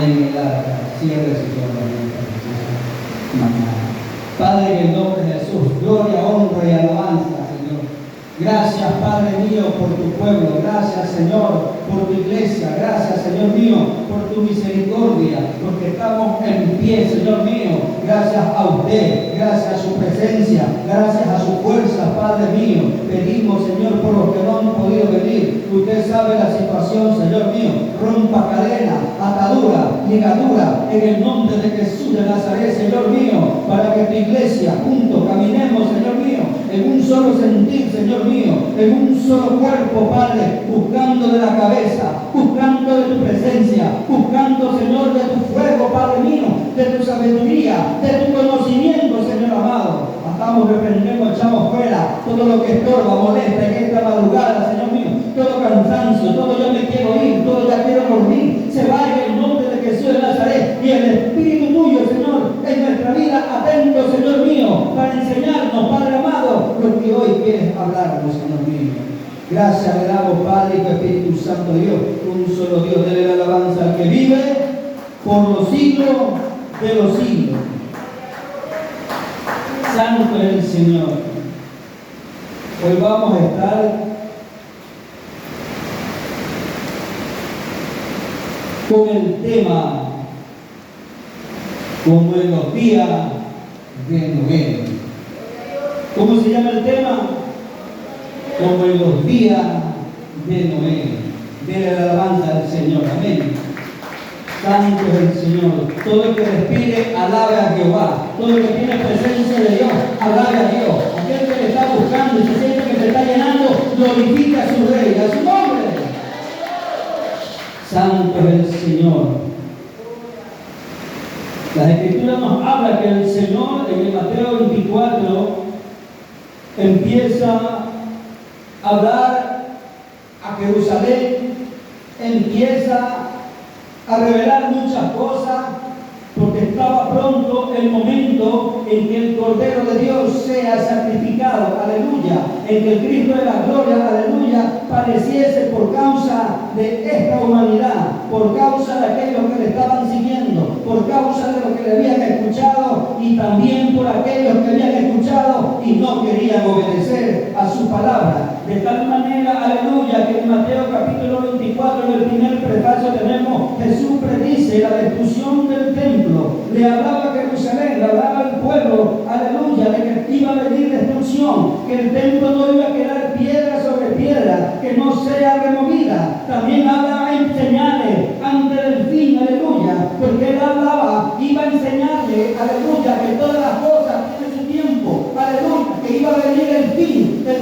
en el arca. Cierre sus ojos en esta mañana. Padre, en el nombre de Jesús, gloria, honra y alabanza, Señor. Gracias, Padre mío, por tu pueblo. Gracias, Señor, por tu iglesia. Gracias, Señor mío, por tu misericordia, porque estamos en pie, Señor mío. Gracias a usted, gracias a su presencia, gracias a su fuerza, Padre mío. Pedimos, Señor, por los que no han podido venir. Usted sabe la situación, Señor mío. Rompa cadena, atadura, ligadura, en el nombre de Jesús de Nazaret, Señor mío, para que tu iglesia, juntos, caminemos, Señor mío, en un solo sentir, Señor mío, en un solo cuerpo, Padre, buscando de la cabeza, buscando de tu presencia, buscando, Señor, de tu fuego, Padre mío, de tu sabiduría, de tu conocimiento, Señor amado. Atamos, reprendemos, echamos fuera todo lo que estorba, molesta en esta madrugada, Señor mío, todo cansancio, todo yo me quiero ir, todo ya quiero dormir, se vaya en el nombre de Jesús de Nazaret, y el Espíritu tuyo, Señor, en nuestra vida, atento, Señor mío, para enseñarnos, Padre amado, lo que hoy quieres hablarnos, Señor mío. Gracias le damos, Padre, y tu Espíritu Santo Dios, un solo Dios, dele la alabanza al que vive por los siglos de los siglos. Santo es el Señor. Hoy vamos a estar con el tema como en los días de Noé. ¿Cómo se llama el tema? Como en los días de Noé. De la alabanza del Señor. Amén. Santo es el Señor. Todo el que respire, alabe a Jehová. Todo el que tiene presencia de Dios, alabe a Dios. Aquel que le está buscando y se siente que se está llenando, glorifica a su Rey, a su nombre. Santo es el Señor. La Escritura nos habla que el Señor en el Mateo 24 empieza a hablar a Jerusalén, empieza a revelar muchas cosas, porque estaba pronto el momento en que el Cordero de Dios sea sacrificado, aleluya, en que el Cristo de la gloria, aleluya, padeciese por causa de esta humanidad, por causa de aquellos que le estaban siguiendo, por causa de los que le habían escuchado y también por aquellos que habían escuchado y no querían obedecer a su palabra. De tal manera, aleluya, que en Mateo capítulo 24, en el primer prefacio tenemos, Jesús predice la destrucción del templo. Le hablaba a Jerusalén, le hablaba al pueblo, aleluya, de que iba a venir destrucción, que el templo no iba a quedar piedra sobre piedra, que no sea removida. También hablaba en señales antes del fin, aleluya, porque él hablaba, iba a enseñarle, aleluya, que todas las cosas tienen su tiempo, aleluya, que iba a venir el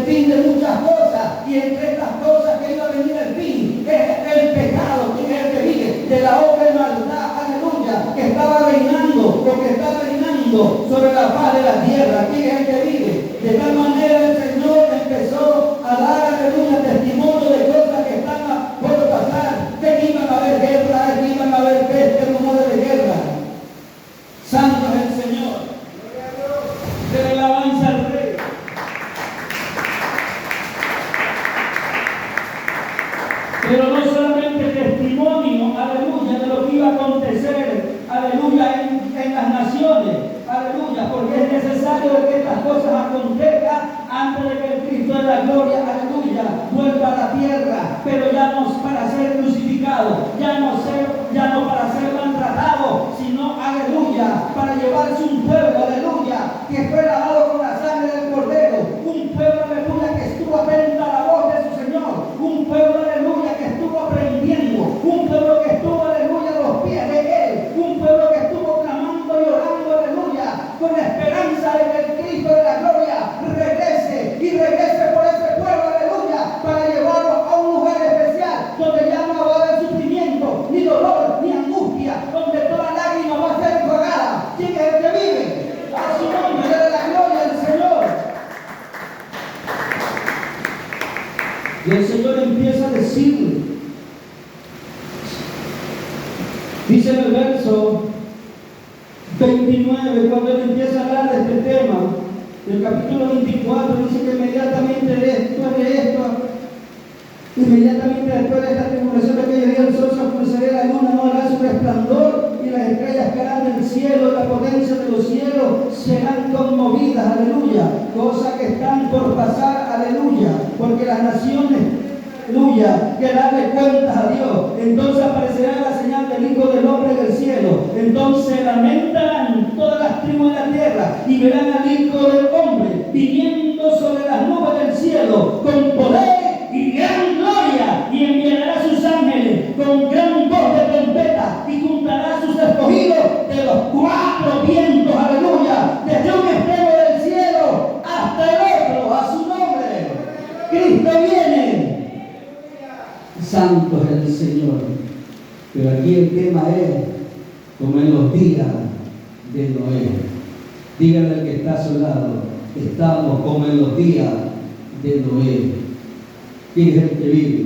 fin de muchas cosas, y entre estas cosas que iba a venir el fin, es el pecado, que es el que vive de la obra de maldad, aleluya, que estaba reinando, o que está reinando sobre la faz de la tierra. ¿Quién es el que vive? De tal manera el Señor empezó a dar, aleluya, testimonio de cosas que están por pasar, que iban a haber guerra, que iban a haber peste, rumores de guerra. Santo es el Señor. De la alabanza al Rey. Pero no solamente testimonio, aleluya, de lo que iba a acontecer, aleluya, en las naciones, aleluya, porque es necesario que estas cosas acontezcan antes de que el Cristo de la gloria, aleluya, vuelva a la tierra, pero ya no para ser crucificado, ya no para ser maltratado, sino, aleluya, para llevarse un pueblo, aleluya, que fue lavado con la sangre del Cordero, un pueblo, aleluya, que estuvo atento a la voz de su Señor, un pueblo, aleluya, que estuvo aprendiendo, un pueblo que estuvo, aleluya, a los pies de Él, un pueblo que estuvo clamando y orando, aleluya, con la esperanza de que el Cristo de la gloria regrese y regrese por ese pueblo, aleluya, para llevarlo a un lugar especial donde ya no va a haber sufrimiento, ni dolor, ni angustia, donde toda lágrima va a ser enjuagada. ¿Quién es el que vive? A su nombre de la gloria del Señor. Y el Señor empieza a decir, dice en el verso 29, cuando él empieza a hablar de este tema, del capítulo 24, dice que inmediatamente después de esta tribulación de aquellos días, el sol se oscurecerá, la luna no hará su resplandor, cielo y la potencia de los cielos serán conmovidas, aleluya. Cosas que están por pasar, aleluya. Porque las naciones, aleluya, que darle cuentas a Dios. Entonces aparecerá la señal del Hijo del Hombre en el cielo. Entonces lamentarán todas las tribus de la tierra y verán al Hijo del Hombre viniendo sobre las nubes del cielo con poder y gran gloria, y enviará a sus ángeles con gran voz de trompeta y juntará a sus escogidos de los cuatro vientos, aleluya, desde un extremo del cielo hasta el otro, a su nombre. Cristo viene. Santo es el Señor. Pero aquí el tema es como en los días de Noé. Díganle al que está a su lado, estamos como en los días de Noé. ¿Quién es el que vive?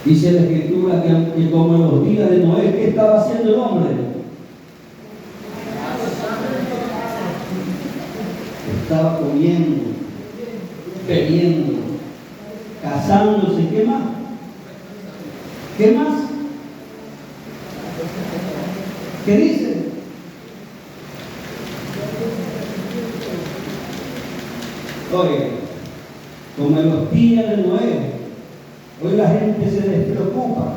Dice la Escritura que como en los días de Noé, ¿qué estaba haciendo el hombre? Estaba comiendo, bebiendo, casándose. ¿Qué más? ¿Qué más? ¿Qué dice? Oye, como en los días de Noé, hoy la gente se despreocupa,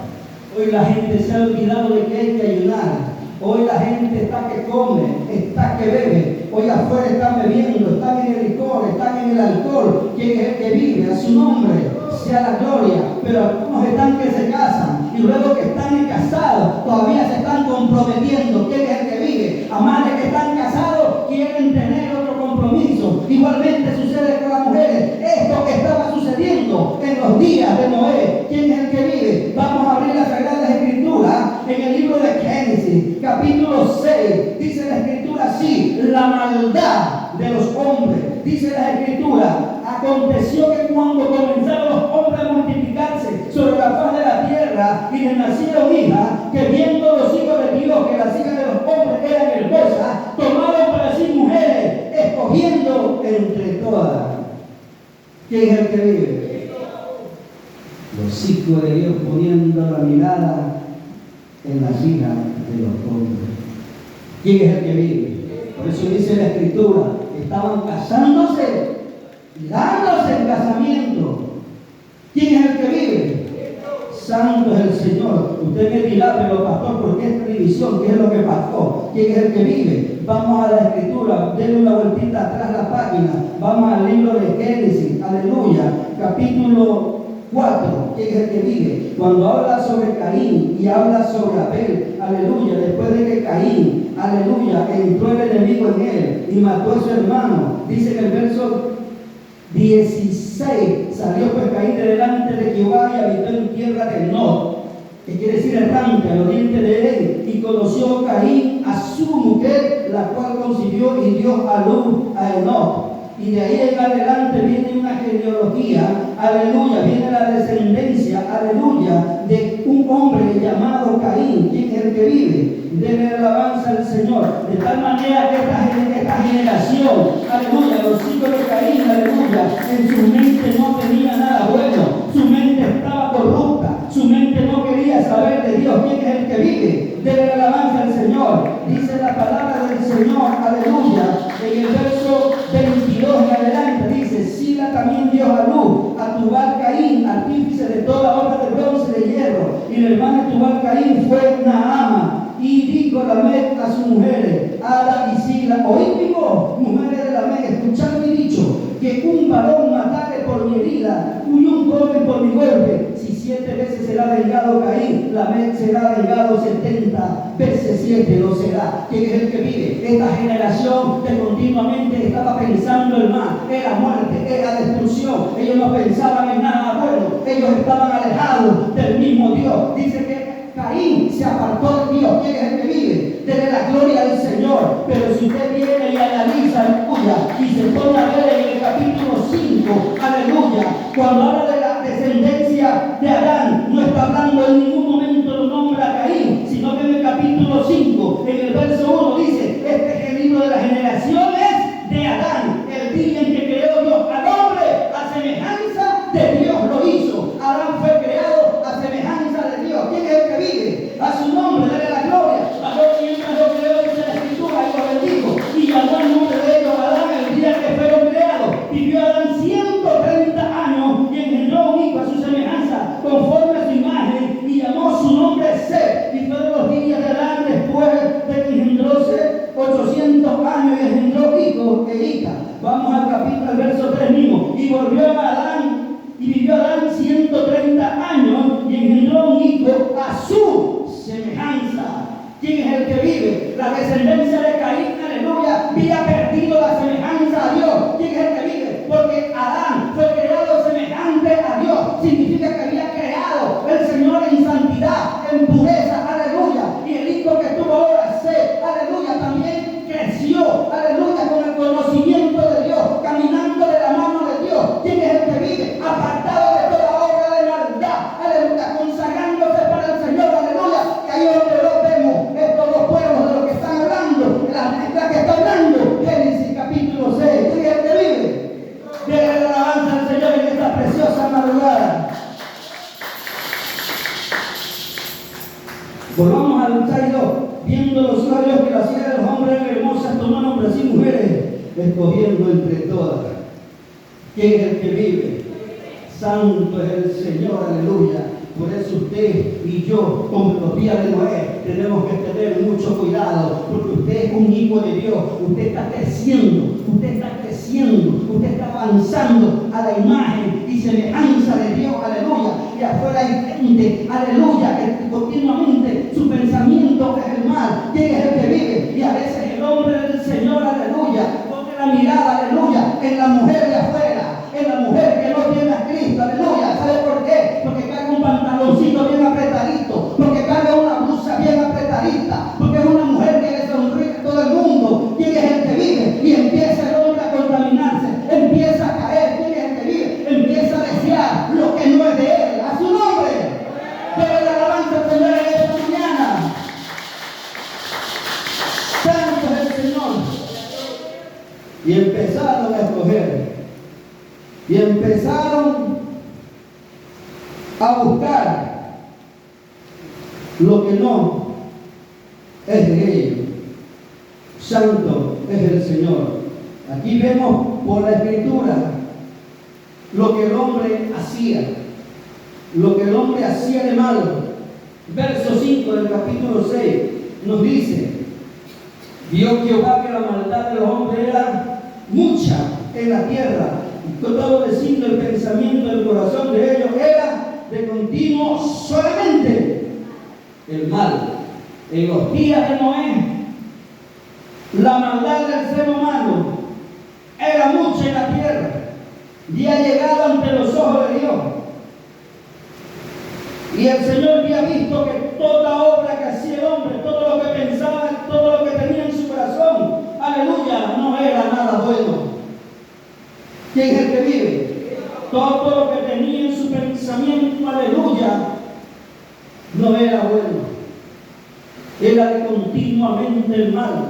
hoy la gente se ha olvidado de que hay que ayunar, hoy la gente está que come, está que bebe, hoy afuera están bebiendo, están en el licor, están en el alcohol. ¿Quién es el que vive? A su nombre sea la gloria. Pero algunos están que se casan y luego que están casados todavía se están comprometiendo. ¿Quién es el que vive? A más de que están casados quieren tener otro compromiso. Igualmente sucede con las mujeres. Esto que estaba sucediendo en los días de Noé, ¿quién es el que vive? Vamos a abrir las Sagradas Escrituras en el libro de Génesis, capítulo 6. Dice la Escritura así: la maldad de los hombres. Dice la Escritura: aconteció que cuando comenzaron los hombres a multiplicarse sobre la faz de la tierra y les nacieron hijas, que viendo los hijos de Dios que las hijas de los hombres eran hermosas, tomaron para sí mujeres, escogiendo entre todas. ¿Quién es el que vive? Los hijos de Dios poniendo la mirada en las hijas de los hombres. ¿Quién es el que vive? Por eso dice la Escritura: estaban casándose, dándose en casamiento. ¿Quién es el que vive? Santo es el Señor. Usted me dirá: pero pastor, ¿por qué esta división? ¿Qué es lo que pasó? ¿Quién es el que vive? Vamos a la Escritura, denle una vueltita atrás la página. Vamos al libro de Génesis, aleluya, capítulo 4. ¿Quién es el que vive? Cuando habla sobre Caín y habla sobre Abel, aleluya, después de que Caín, aleluya, entró el enemigo en él y mató a su hermano, dice en el verso 16: salió pues Caín de delante de Jehová y habitó en tierra de Nod, que quiere decir errante, al oriente de Edén, y conoció Caín a su mujer, la cual concibió y dio a luz a Enoc. Y de ahí en adelante viene una genealogía, aleluya, viene la descendencia, aleluya, de un hombre llamado Caín. ¿Quién es el que vive? Debe alabanza al Señor. De tal manera que esta generación, aleluya, los hijos de Caín, aleluya, en su mente no tenía nada bueno, su mente estaba corrupta, su mente no quería saber de Dios. ¿Quién es el que vive? Debe alabanza al Señor. Dice la palabra del Señor, aleluya, en el verso 22 en adelante, dice: Sila también dio a luz a Tubal Caín, artífice de toda obra de bronce y de hierro, y el hermano de Tubal Caín fue Naama. Y dijo Lamec a sus mujeres, Ada y Sila: oíd mujeres de Lamec, escuchad mi dicho, que un varón matare por mi herida, y un joven por mi golpe. Si 7 veces será vengado Caín, Lamec será vengado 70 veces 7 lo será. ¿Quién es el que vive? Esta generación que continuamente estaba pensando en mal, era muerte, era destrucción. Ellos no pensaban en nada bueno, ellos estaban alejados del mismo Dios. Dice que Caín se apartó de Dios. ¿Quién es el que vive? Desde la gloria del Señor. Pero si usted viene y analiza, aleluya, y se pone a ver en el capítulo 5, aleluya, cuando habla de la descendencia de Adán, no está hablando en ningún momento lo nombra a Caín, sino que en el capítulo 5, en el verso 1 dice: este es el libro de las generaciones de Adán, el día en que creó Dios al hombre, a semejanza de Dios lo hizo. Adán fue creado a semejanza de Dios. ¿Quién es el que vive? A su nombre, dale la gloria. semejanza. ¿Quién es el que vive? La descendencia de Caín, aleluya, había perdido la semejanza a Dios. ¿Quién es el que vive? Porque Adán fue creado semejante a Dios. Significa que había creado el Señor en santidad, en pureza, aleluya. Y el hijo que tuvo ahora, Seth, aleluya, también creció, aleluya, con el conocimiento de Dios, caminando de la mano de Dios. ¿Quién es el que vive? Apartado de toda obra de maldad, aleluya, consagrándose para el Señor, aleluya. Que ahí es donde lo vemos, estos dos pueblos de los que están hablando, la que está hablando, Génesis capítulo 6. ¿Quién es el que vive? Déjale la alabanza al Señor en esta preciosa madrugada. Volvamos al 6:2. Viendo los labios que las hijas de los hombres eran hermosas, tomaron hombres y mujeres, escogiendo entre todas. ¿Quién es el que vive? Santo es el Señor, aleluya. Por eso usted y yo, como en los días de Noé, tenemos que tener mucho cuidado, porque usted es un hijo de Dios, usted está creciendo, usted está avanzando a la imagen y semejanza de Dios, aleluya. Y afuera hay gente, aleluya, que continuamente su pensamiento es el mal. ¿Quién es el que vive? Y a veces el hombre del Señor, aleluya, pone la mirada, aleluya, en la mujer de afuera, en la mujer que no tiene a Cristo, aleluya. ¿Sabe por qué? Porque carga un pantaloncito bien apretadito, porque carga una blusa bien apretadita, porque es una mujer que le sonríe a todo el mundo. ¿Quién es el que vive? Y empieza el hombre a contaminarse, empieza a caer. ¿Quién es el que vive? Empieza a desear lo que no es de él. A su nombre. Debe la alabanza al Señor en esta mañana. Santo es el Señor. Y empezaron a escoger. Y empezaron a buscar lo que no es de ellos. Santo es el Señor. Aquí vemos por la Escritura lo que el hombre hacía, lo que el hombre hacía de malo. Verso 5 del capítulo 6 nos dice: vio Jehová que la maldad de los hombres era mucha en la tierra, y todo diciendo el pensamiento del corazón de ellos era de continuo solamente el mal. En los días de Noé, la maldad del ser humano era mucha en la tierra y ha llegado ante los ojos de Dios. Y el Señor había visto que toda obra que hacía el hombre, todo lo que pensaba, todo lo que tenía en su corazón, aleluya, no era nada bueno. ¿Quién es el que vive? Todo lo que tenía en su pensamiento, aleluya, no era bueno. Era de continuamente el mal,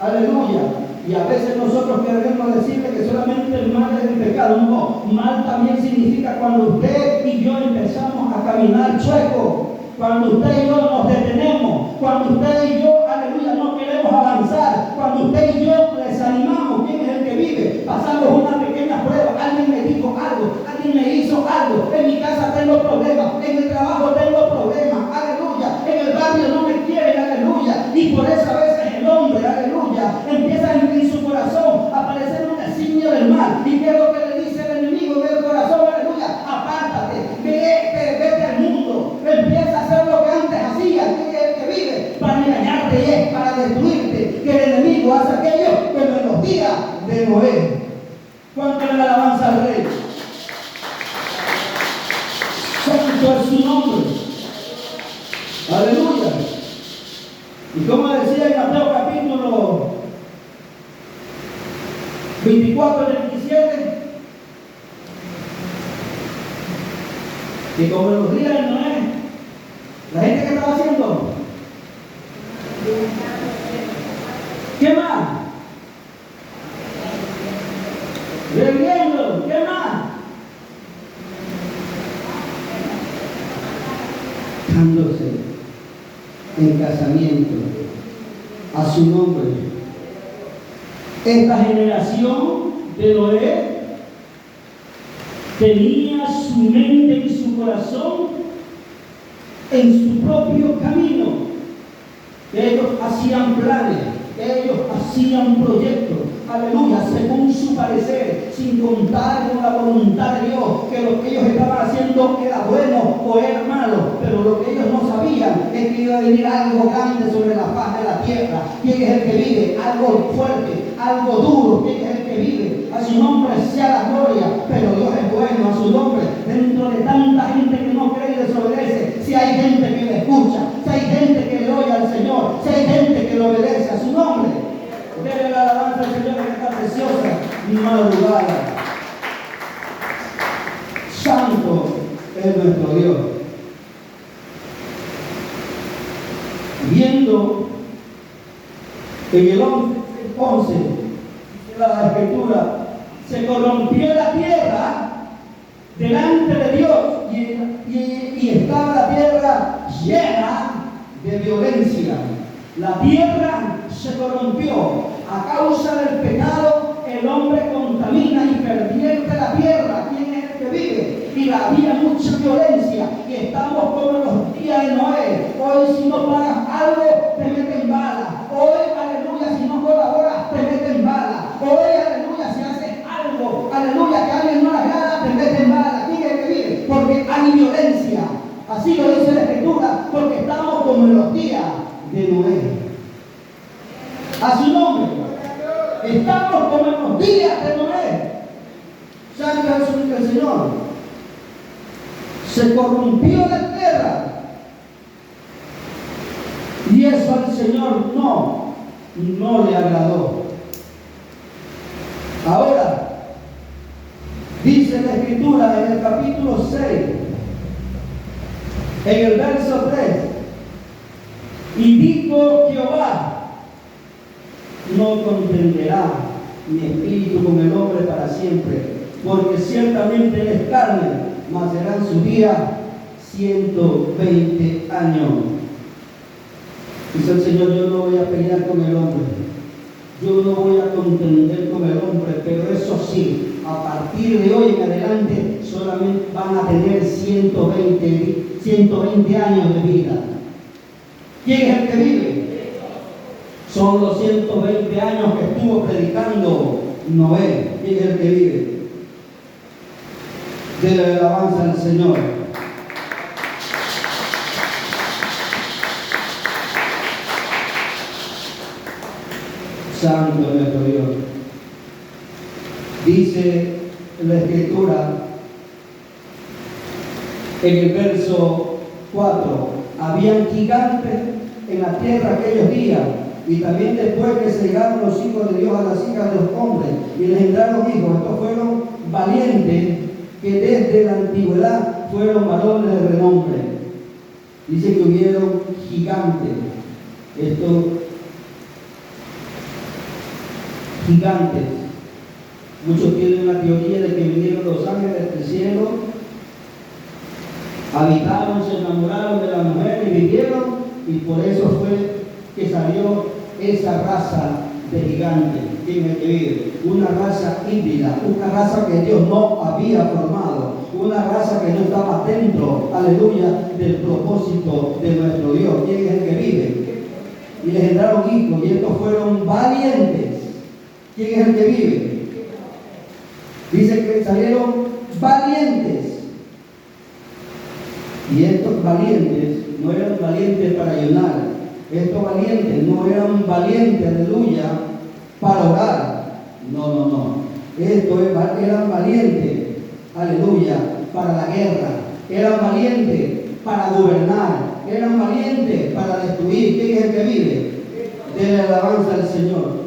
aleluya. Y a veces nosotros queremos decirle que solamente el mal es el pecado. No, mal también significa cuando usted y yo empezamos a caminar chueco, cuando usted y yo nos detenemos, cuando usted y yo, aleluya, no queremos avanzar, cuando usted y yo desanimamos. ¿Quién es el que vive? Pasamos una pequeña prueba, alguien me dijo algo, alguien me hizo algo, en mi casa tengo problemas, en el trabajo tengo problemas, aleluya, en el barrio no me quieren, aleluya, y por eso a veces el hombre, aleluya, empieza en su corazón a aparecer un designio del mal. ¿Y qué es lo que le dice el enemigo del corazón? Aleluya, apártate, vete al mundo, empieza a hacer lo que antes hacía. ¿Quién es el que vive? Para engañarte y es para destruirte. Que el enemigo hace aquello como en los días de Noé. ¿Cuánto le alabanza al Rey? Santo es su nombre. Aleluya. Y como decía en Mateo capítulo 24 del 27, que como en los días de Noé, la gente que estaba haciendo, ¿qué más? Bebiendo, ¿qué más? Dándose en casamiento a su nombre. Esta generación de Noé tenía su mente y su corazón en su propio camino. Ellos hacían planes, ellos hacían proyectos, aleluya, según su parecer, sin contar con la voluntad de Dios, que lo que ellos estaban haciendo era bueno o era malo. Pero lo que ellos no sabían es que iba a venir algo grande sobre la faz de la tierra? ¿Quién es el que vive? Algo fuerte, algo duro. ¿Quién es el que vive? A su nombre sea la gloria. Pero Dios es bueno, a su nombre. Dentro de tanta gente que no cree y desobedece, si hay gente que le escucha, si hay gente que le oye al Señor, si hay gente que le obedece a su nombre. Dele la alabanza al Señor en esta preciosa madrugada. Santo es nuestro Dios. Viendo en el 11 de la Escritura, se corrompió la tierra delante de Dios y estaba la tierra llena de violencia. La tierra se corrompió. A causa del pecado, el hombre contamina y pervierte la tierra. ¿Quién es el que vive? Y había mucha violencia. Y estamos como en los días de Noé. Hoy, si no pagas algo, te meten bala. Hoy, aleluya, si no colaboras, te meten bala. Hoy, aleluya, si haces algo, aleluya, que alguien no le agrada, te meten bala. ¿Quién es el que vive? Porque hay violencia. Así lo dice la Escritura, porque estamos como en los días de Noé. A su nombre. Estamos como en los días de Noé. Santo es el Señor. Se corrompió la tierra. Y eso al Señor no le agradó. Ahora, dice la Escritura en el capítulo 6, en el verso 3, y dijo Jehová: no contenderá mi espíritu con el hombre para siempre, porque ciertamente él es carne, mas serán su día 120 años. Dice el Señor: yo no voy a pelear con el hombre, yo no voy a contender con el hombre, pero eso sí, a partir de hoy en adelante solamente van a tener 120 años de vida. ¿Quién es el que vive? Son los 120 años que estuvo predicando Noé. ¿Quién es el que vive? Dele alabanza al Señor. Santo es nuestro Dios. Dice la Escritura en el verso 4: habían gigantes en la tierra aquellos días, y también después que se llegaron los hijos de Dios a las hijas de los hombres y les engendraron hijos. Estos fueron valientes, que desde la antigüedad fueron varones de renombre. Dice que hubieron gigantes. Estos gigantes, muchos tienen la teoría de que vinieron los ángeles del cielo, habitaron, se enamoraron de la mujer y vivieron, y por eso fue que salió esa raza de gigantes. ¿Quién es el que vive? Una raza híbrida, una raza que Dios no había formado, una raza que no estaba dentro, aleluya, del propósito de nuestro Dios. ¿Quién es el que vive? Y les engendraron hijos, y estos fueron valientes. ¿Quién es el que vive? Dice que salieron valientes. Y estos valientes no eran valientes para ayunar. Estos valientes no eran valientes, aleluya, para orar. No. Estos eran valientes, aleluya, para la guerra. Eran valientes para gobernar. Eran valientes para destruir. ¿Quién es el que vive? Dele alabanza al Señor.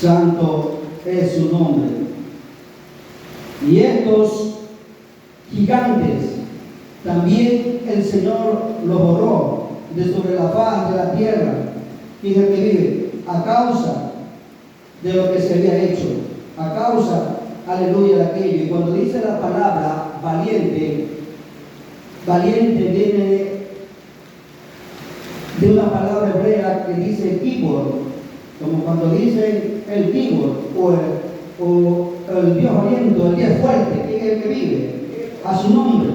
Santo es su nombre. Y estos gigantes también el Señor los borró de sobre la faz de la tierra. ¿Quién es el que vive? A causa de lo que se había hecho, a causa, aleluya, de aquello. Y cuando dice la palabra valiente, valiente viene de una palabra hebrea que dice kibor, como cuando dice el kibor o el Dios valiente, el Dios fuerte. ¿Quién es el que vive? A su nombre,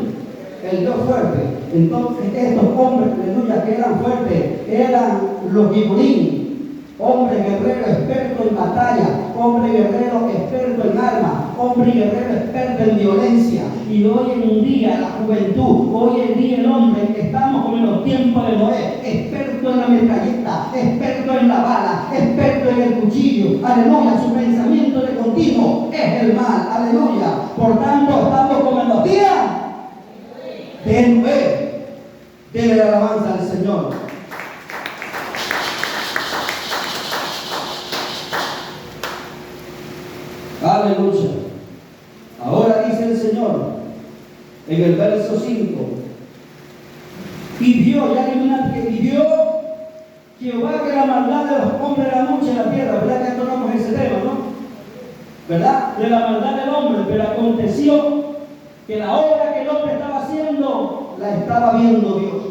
el Dios fuerte. Entonces estos hombres, aleluya, que eran fuertes, eran los giborín. hombre guerrero experto en batalla, hombre guerrero experto en armas, hombre guerrero experto en violencia. Y hoy en día la juventud, hoy en día el hombre, estamos como en los tiempos de Noé, experto en la metralleta, experto en la bala, experto en el cuchillo. Aleluya, su pensamiento de continuo es el mal. Aleluya. Por tanto, estamos como en los días de Noé. Dele la alabanza al Señor. Aleluya. Ahora dice el Señor en el verso 5: y vio Jehová que la maldad de los hombres era mucha en la tierra. ¿Verdad que tocamos ese tema, no? ¿Verdad? De la maldad del hombre. Pero aconteció que la obra que el hombre estaba haciendo la estaba viendo Dios.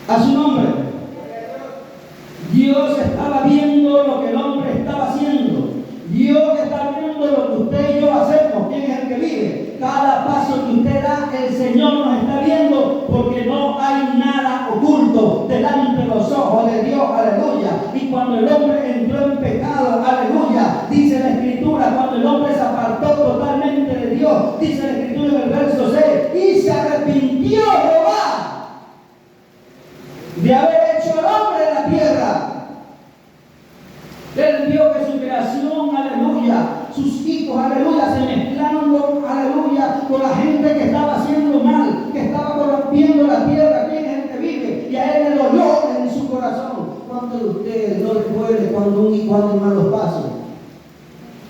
A su nombre. Dios estaba viendo lo que el hombre estaba haciendo. Dios está viendo lo que usted y yo hacemos. ¿Quién es el que vive? Cada paso que usted da, el Señor nos está viendo, porque no hay nada oculto delante de los ojos de Dios. Aleluya. Y cuando el hombre entró en pecado, aleluya, dice la Escritura, cuando el hombre se apartó totalmente de Dios, dice la Escritura en el verso 6, y se arrepintió Jehová de haber hecho al hombre en la tierra. Él vio que su creación, aleluya, sus hijos, aleluya, se mezclaron, aleluya, con la gente que estaba haciendo mal, que estaba corrompiendo la tierra. ¿Quién es el que vive? Y a él le dolió en su corazón. ¿Cuántos de ustedes no les duele cuando un y cuando malos pasos?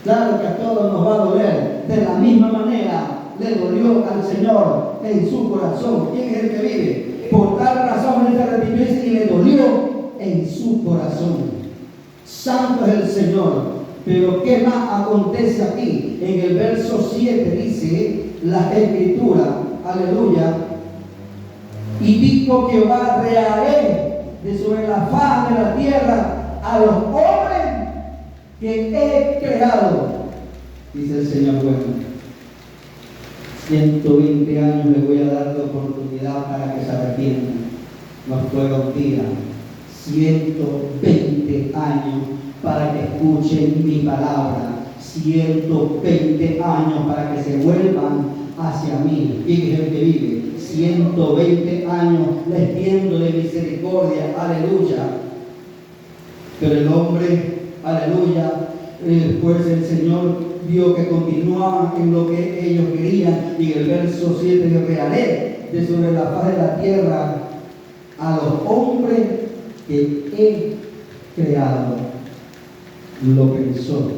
Claro que a todos nos va a doler. De la misma manera le dolió al Señor en su corazón. ¿Quién es el que vive? Por tal razón él se arrepintió y le dolió en su corazón. Santo es el Señor. Pero ¿qué más acontece aquí? En el verso 7 dice la Escritura, aleluya, y dijo Jehová: reharé de sobre la faz de la tierra a los hombres que he creado. Dice el Señor: bueno, 120 años le voy a dar la oportunidad para que se arrepientan. No fueron días, 120 años para que escuchen mi palabra, 120 años para que se vuelvan hacia mí. ¿Quién es el que vive? 120 años les tiendo de misericordia, aleluya. Pero el hombre, aleluya, después el Señor vio que continuaban en lo que ellos querían, y en el verso 7: yo reharé de sobre la faz de la tierra a los hombres que he creado. Lo pensó.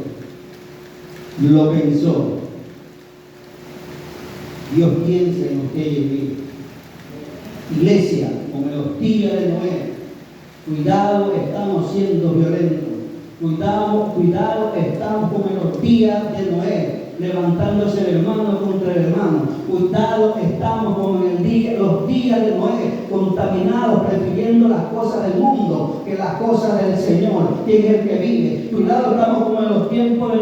Dios piensa en usted y en mí. Iglesia, como en los días de Noé, cuidado, estamos siendo violentos. Cuidado, estamos como en los días de Noé, levantándose el hermano contra el hermano. Cuidado, estamos como en los días de Noé, contaminados, prefiriendo las cosas del mundo que las cosas del Señor. ¿Quién es el que vive? Cuidado, estamos como en los tiempos de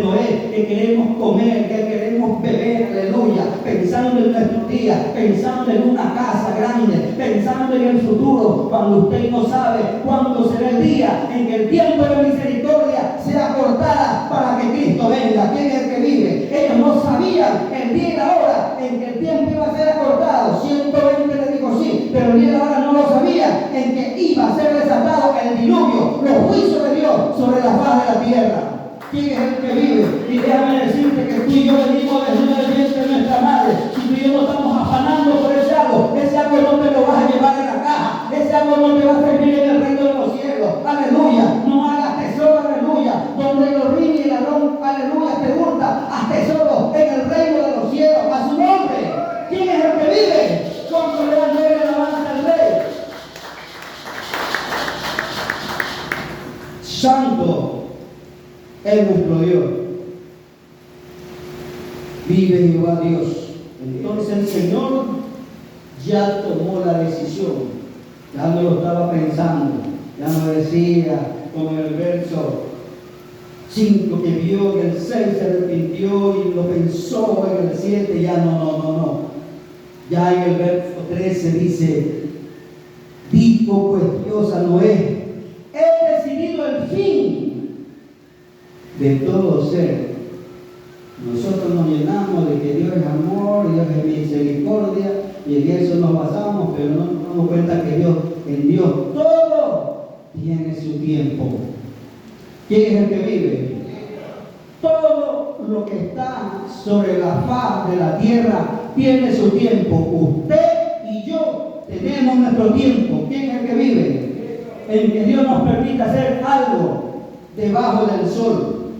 Noé, que queremos comer, que queremos beber, aleluya, pensando en nuestros días, pensando en una casa grande, pensando en el futuro, cuando usted no sabe cuándo será el día en que el tiempo de misericordia sea cortada para que Cristo venga. ¿Quién es el que vive? Ellos no sabían el día y la hora en que el tiempo iba a ser acortado. 120 le dijo sí, pero el día y la hora no lo sabían, en que iba a ser desatado el diluvio, los juicios de Dios sobre la faz de la tierra. ¿Quién es el que vive? Y déjame decirte que tú y yo venimos desde el vientre de nuestra madre. Si tú y yo no estamos afanando por ese algo no te lo vas a llevar en la caja, ese algo no te va a servir en el reino de los cielos. Aleluya. No hagas tesoro, aleluya, donde el orrillo y el ladrón, aleluya, te hurta. Haz tesoro en el reino de los cielos. A su nombre. ¿Quién es el que vive? ¿Cuánto le dan la alabanza al Rey? Santo es nuestro Dios. Vive Jehová Dios. Entonces el Señor ya tomó la decisión. Ya no lo estaba pensando. Ya no decía, como en el verso 5, que vio, que el 6 se arrepintió y lo pensó, en el 7 ya no. Ya en el verso 13 dice: dijo pues Dios a Noé: he decidido fin de todo ser. Nosotros nos llenamos de que Dios es amor, Dios es misericordia, y en eso nos basamos, pero no nos damos cuenta que en Dios todo tiene su tiempo. ¿Quién es el que vive? Todo lo que está sobre la faz de la tierra tiene su tiempo. Usted y yo tenemos nuestro tiempo. ¿Quién es el que vive? En que Dios nos permite hacer algo debajo del sol.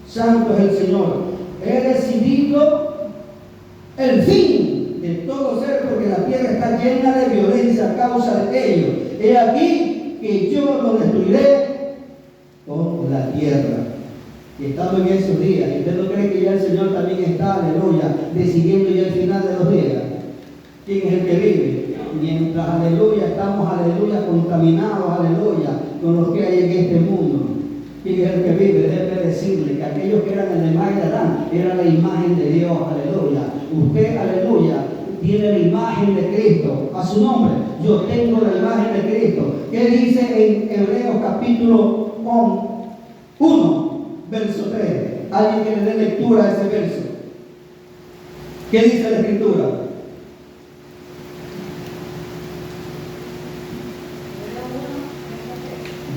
Santo es el Señor. He decidido el fin de todo ser, porque la tierra está llena de violencia a causa de ello. He aquí que yo lo destruiré con la tierra. Y estamos en esos días. ¿Y usted no cree que ya el Señor también está, aleluya, decidiendo ya el final de los días? ¿Quién es el que vive? Mientras, aleluya, estamos, aleluya, contaminados, aleluya, con lo que hay en este mundo. ¿Quién es el que vive? Debe decirle que aquellos que eran el imagen de Adán eran la imagen de Dios, aleluya. Usted, aleluya, tiene la imagen de Cristo. A su nombre, yo tengo la imagen de Cristo. ¿Qué dice en Hebreos capítulo 1, verso 3? Alguien que le dé lectura a ese verso. ¿Qué dice la Escritura?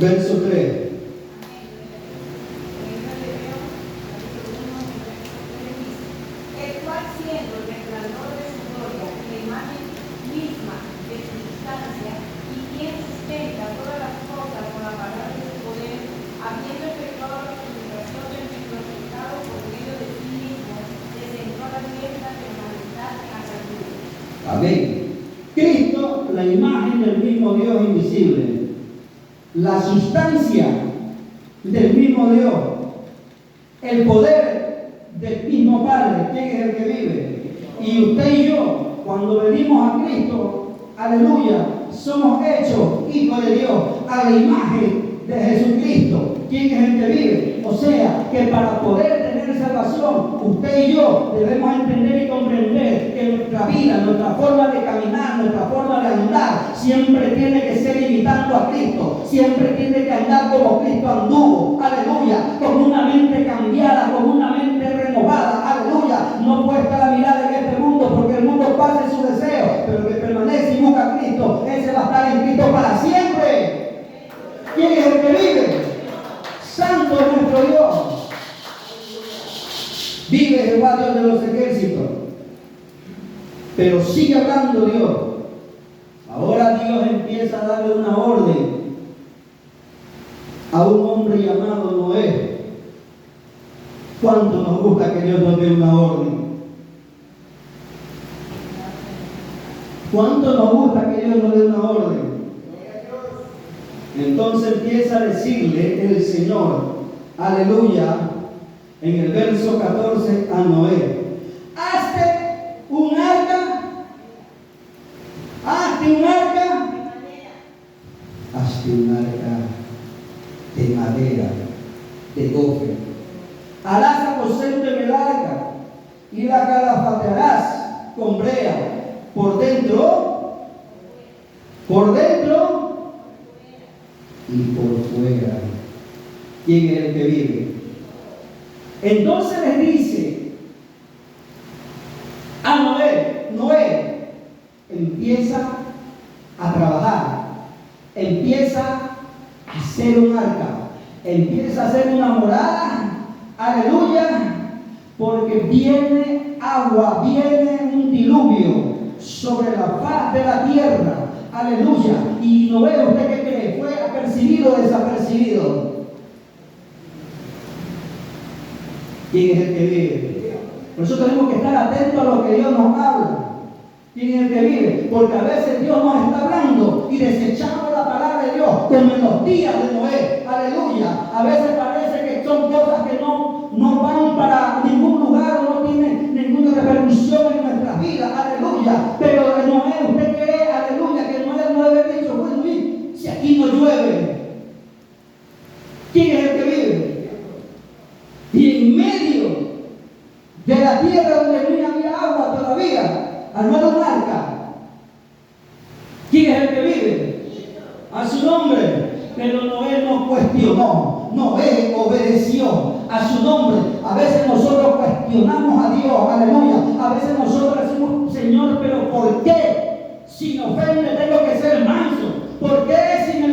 Verso 3. Amén. Cristo, la imagen del mismo Dios invisible, la sustancia del mismo Dios, el poder del mismo Padre. ¿Quién es el que vive? Y usted y yo, cuando venimos a Cristo, aleluya, somos hechos hijos de Dios a la imagen de Jesucristo. ¿Quién es el que vive? O sea, que para poder tener salvación, usted y yo debemos entender y comprender que nuestra vida, nuestra forma de caminar, nuestra forma de andar, siempre tiene que ser imitando a Cristo. Siempre tiene que andar como Cristo anduvo. Aleluya. Con una mente cambiada, con una mente renovada. Aleluya. No puesta la mirada en este mundo, porque el mundo pasa en su deseo, pero que permanece y busca a Cristo, ese va a estar en Cristo para siempre. ¿Quién es el que vive? Santo es nuestro Dios. Vive Jehová, Dios de los ejércitos. Pero sigue hablando Dios. Ahora Dios empieza a darle una orden a un hombre llamado Noé. ¿Cuánto nos gusta que Dios nos dé una orden? ¿Cuánto nos gusta que Dios nos dé una orden? Entonces empieza a decirle el Señor, aleluya, en el verso 14 a Noé: hazte un arca, hazte un arca de madera, de gofer. Harás aposento en el arca y la calafatearás con brea por dentro y por fuera. ¿Quién es el que vive? Entonces les dice a Noé, empieza a trabajar, empieza a hacer un arca, empieza a hacer una morada, aleluya, porque viene agua, viene un diluvio sobre la faz de la tierra, aleluya. Y Noé, ¿usted qué cree? ¿Fue apercibido o desapercibido? ¿Quién es el que vive? Por eso tenemos que estar atentos a lo que Dios nos habla. ¿Quién es el que vive? Porque a veces Dios nos está hablando y desechamos la palabra de Dios, como en los días de Noé. Aleluya. A veces parece que son cosas que no van para ningún lugar, no tienen ninguna repercusión en nuestras vidas. Aleluya. Pero Noé, ¿usted cree? Aleluya, que Noé no debe haber dicho: bueno, si aquí no llueve, ¿quién es el que vive? Y en medio de la tierra donde no había agua todavía, armó un arca. ¿Quién es el que vive? A su nombre. Pero Noé no puede cuestionó, Noé obedeció a su nombre. A veces nosotros cuestionamos a Dios, aleluya. A veces nosotros decimos, Señor, pero ¿por qué? Si me ofende tengo que ser manso. ¿Por qué si me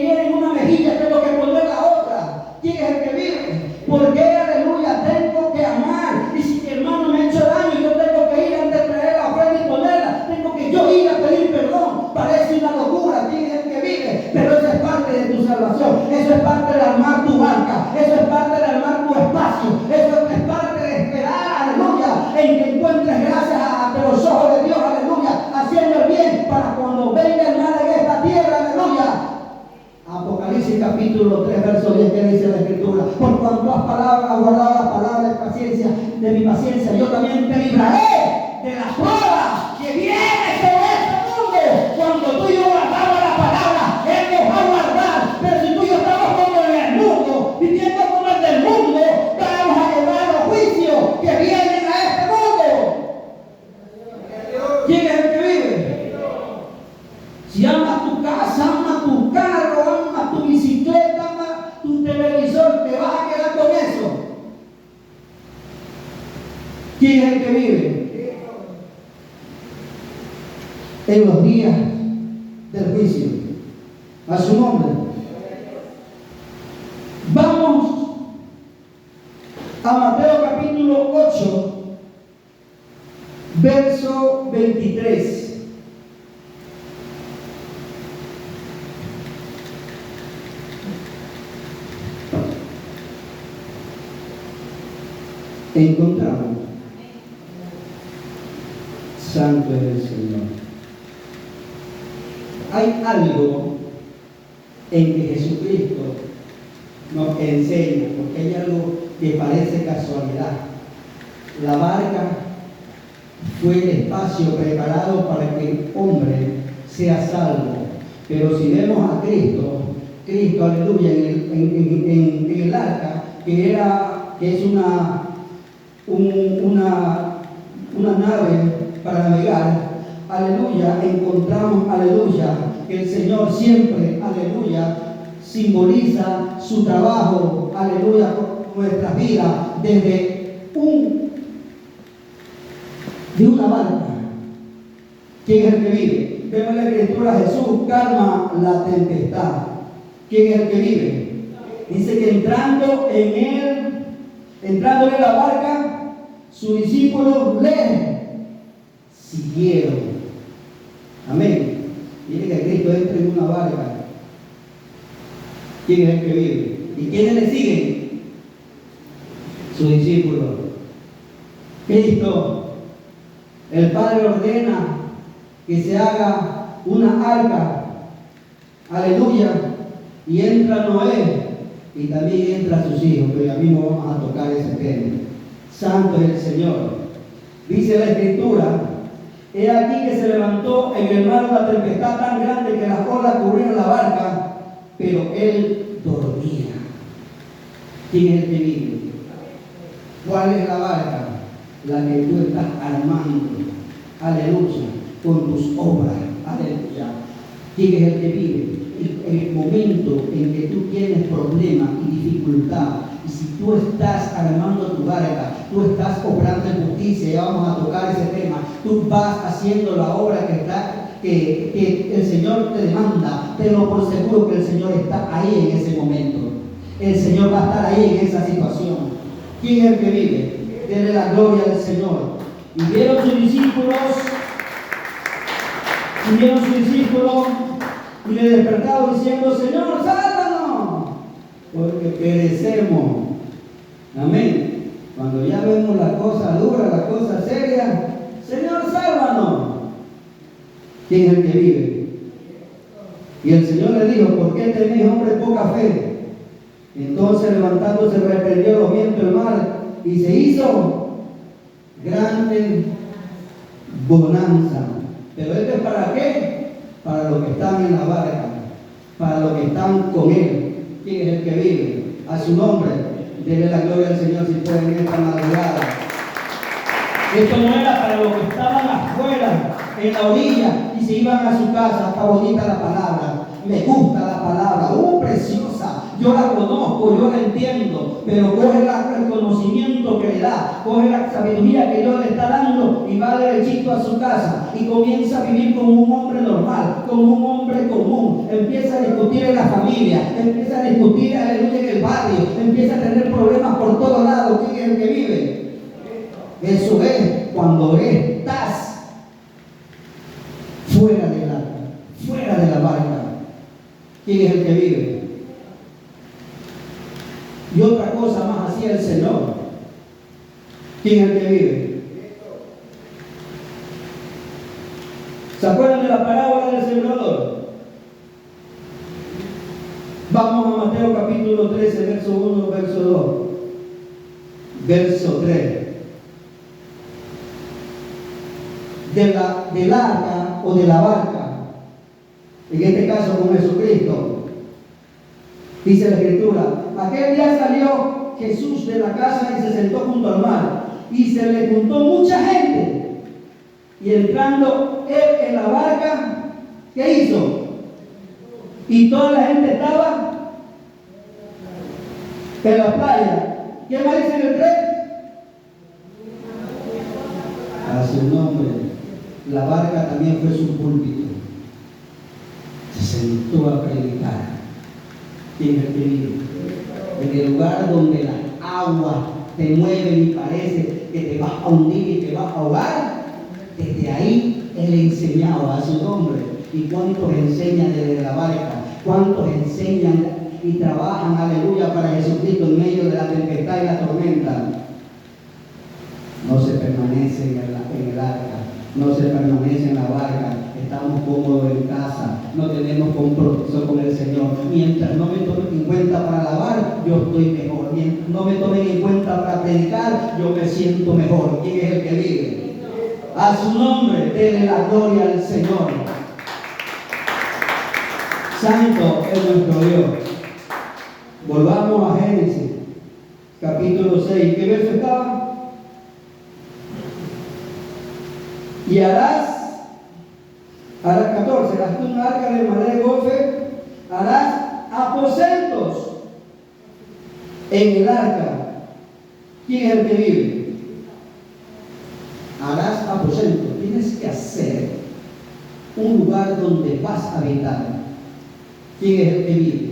hieren una mejilla tengo que poner la otra? ¿Quién es el que vive? ¿Por qué, aleluya, tengo que amar? Y si mi hermano me ha hecho daño, yo tengo que ir antes de traer la ofrenda y ponerla. Tengo que yo ir a pedir perdón. Parece una locura. ¿Quién es el que vive? Pero eso es parte de tu salvación. Eso es parte de armar tu barca. Eso es parte de armar tu espacio. Eso es parte de esperar, aleluya, en que encuentres gracias ante los ojos de Dios, aleluya, haciendo el bien para cuando venga el mal en esta tierra, aleluya. Apocalipsis capítulo 3, verso 10, que dice la Escritura: por cuanto has guardado la palabra de paciencia, de mi paciencia, yo también te libraré de las pruebas que vienen sobre este mundo. Cuando tú y yo guardamos la palabra, Él nos va a guardar. Pero si tú y yo estamos como en el mundo, viviendo como el del mundo, vamos a llevar los juicios que vienen a este mundo. ¿Quién es el que vive? Si amas tu casa, amas tu carro, amas tu bicicleta, amas tu televisor, te vas a quedar con eso. ¿Quién es el que vive? En los días del juicio. A su nombre. Vamos a Mateo capítulo 8, verso 23. Encontramos: santo es el Señor. Hay algo en que Jesucristo nos enseña, porque hay algo que parece casualidad. La barca fue el espacio preparado para que el hombre sea salvo. Pero si vemos a Cristo, aleluya, en el arca, que es una nave para navegar, aleluya, encontramos, aleluya, que el Señor siempre, aleluya, simboliza su trabajo, aleluya, con nuestras vidas, desde de una barca. ¿Quién es el que vive? Vemos en la Escritura: Jesús calma la tempestad. ¿Quién es el que vive? Dice que entrando en la barca, sus discípulos le siguieron. Amén. Mire que Cristo entra en una barca. ¿Quién es el que vive? ¿Y quiénes le siguen? Sus discípulos. Cristo, el Padre ordena que se haga una arca. Aleluya. Y entra Noé y también entra sus hijos, pero ya mismo vamos a tocar ese tema. Santo es el Señor. Dice la Escritura: he aquí que se levantó en el mar una tempestad tan grande que las olas cubrieron la barca, pero él dormía. ¿Quién es el que vive? ¿Cuál es la barca? La que tú estás armando, aleluya, con tus obras, aleluya. ¿Quién es el que vive? En el momento en que tú tienes problemas y dificultad, y si tú estás armando tu barca, tú estás obrando en justicia, ya vamos a tocar ese tema, tú vas haciendo la obra que el Señor te demanda, tenlo por seguro que el Señor está ahí en ese momento. El Señor va a estar ahí en esa situación. ¿Quién es el que vive? Denle la gloria al Señor. Y vieron sus discípulos, y le despertaron diciendo: Señor, sálvanos, porque perecemos. Amén. Cuando ya vemos la cosa dura, la cosa seria, Señor, sálvanos. ¿Quién es el que vive? Y el Señor le dijo: ¿por qué tenéis, hombre, poca fe? Entonces, levantándose, reprendió los vientos del mar y se hizo grande bonanza. Pero esto es ¿para qué? Para los que están en la barca, para los que están con Él. ¿Quién es el que vive? A su nombre, denle la gloria al Señor si pueden en esta madrugada. Esto no era para los que estaban afuera, en la orilla, y se iban a su casa. Está bonita la palabra, me gusta la palabra, preciosa. yo la conozco, yo la entiendo, pero coge el conocimiento que le da, coge la sabiduría que Dios le está dando y va derechito a su casa y comienza a vivir como un hombre normal, como un hombre común. Empieza a discutir en la familia, empieza a discutir, aleluya, en el barrio, empieza a tener problemas por todos lados. ¿Quién es el que vive? Eso es cuando estás fuera de la barca. ¿Quién es el que vive? Y otra cosa más hacía el Señor. ¿Quién es el que vive? ¿Se acuerdan de la parábola del sembrador? Vamos a Mateo capítulo 13, verso 1, verso 2, verso 3. Del arca o de la barca, en este caso con Jesucristo, dice la Escritura: aquel día salió Jesús de la casa y se sentó junto al mar, y se le juntó mucha gente, y entrando él en la barca, ¿qué hizo? Y toda la gente estaba en la playa. ¿Qué más dice en el 3? A su nombre. La barca también fue su púlpito. Se sentó a predicar. ¿Quién es el que vive? En el lugar donde las aguas te mueven y parece que te vas a hundir y te vas a ahogar, desde ahí Él enseñaba a su nombre. ¿Y cuántos enseñan desde la barca? ¿Cuántos enseñan y trabajan, aleluya, para Jesucristo en medio de la tempestad y la tormenta? No se permanece en el arca, no se permanece en la barca. Estamos cómodos en casa, no tenemos compromiso con el Señor. Mientras no me tomen en cuenta para lavar, yo estoy mejor. Mientras no me tomen en cuenta para predicar, yo me siento mejor. ¿Quién es el que vive? A su nombre, denle la gloria al Señor. Santo es nuestro Dios. Volvamos a Génesis, capítulo 6. ¿Qué verso estaba? Y harás 14, harás tú un arca de madera de gofer, harás aposentos en el arca. ¿Quién es el que vive? Harás aposentos. Tienes que hacer un lugar donde vas a habitar. ¿Quién es el que vive?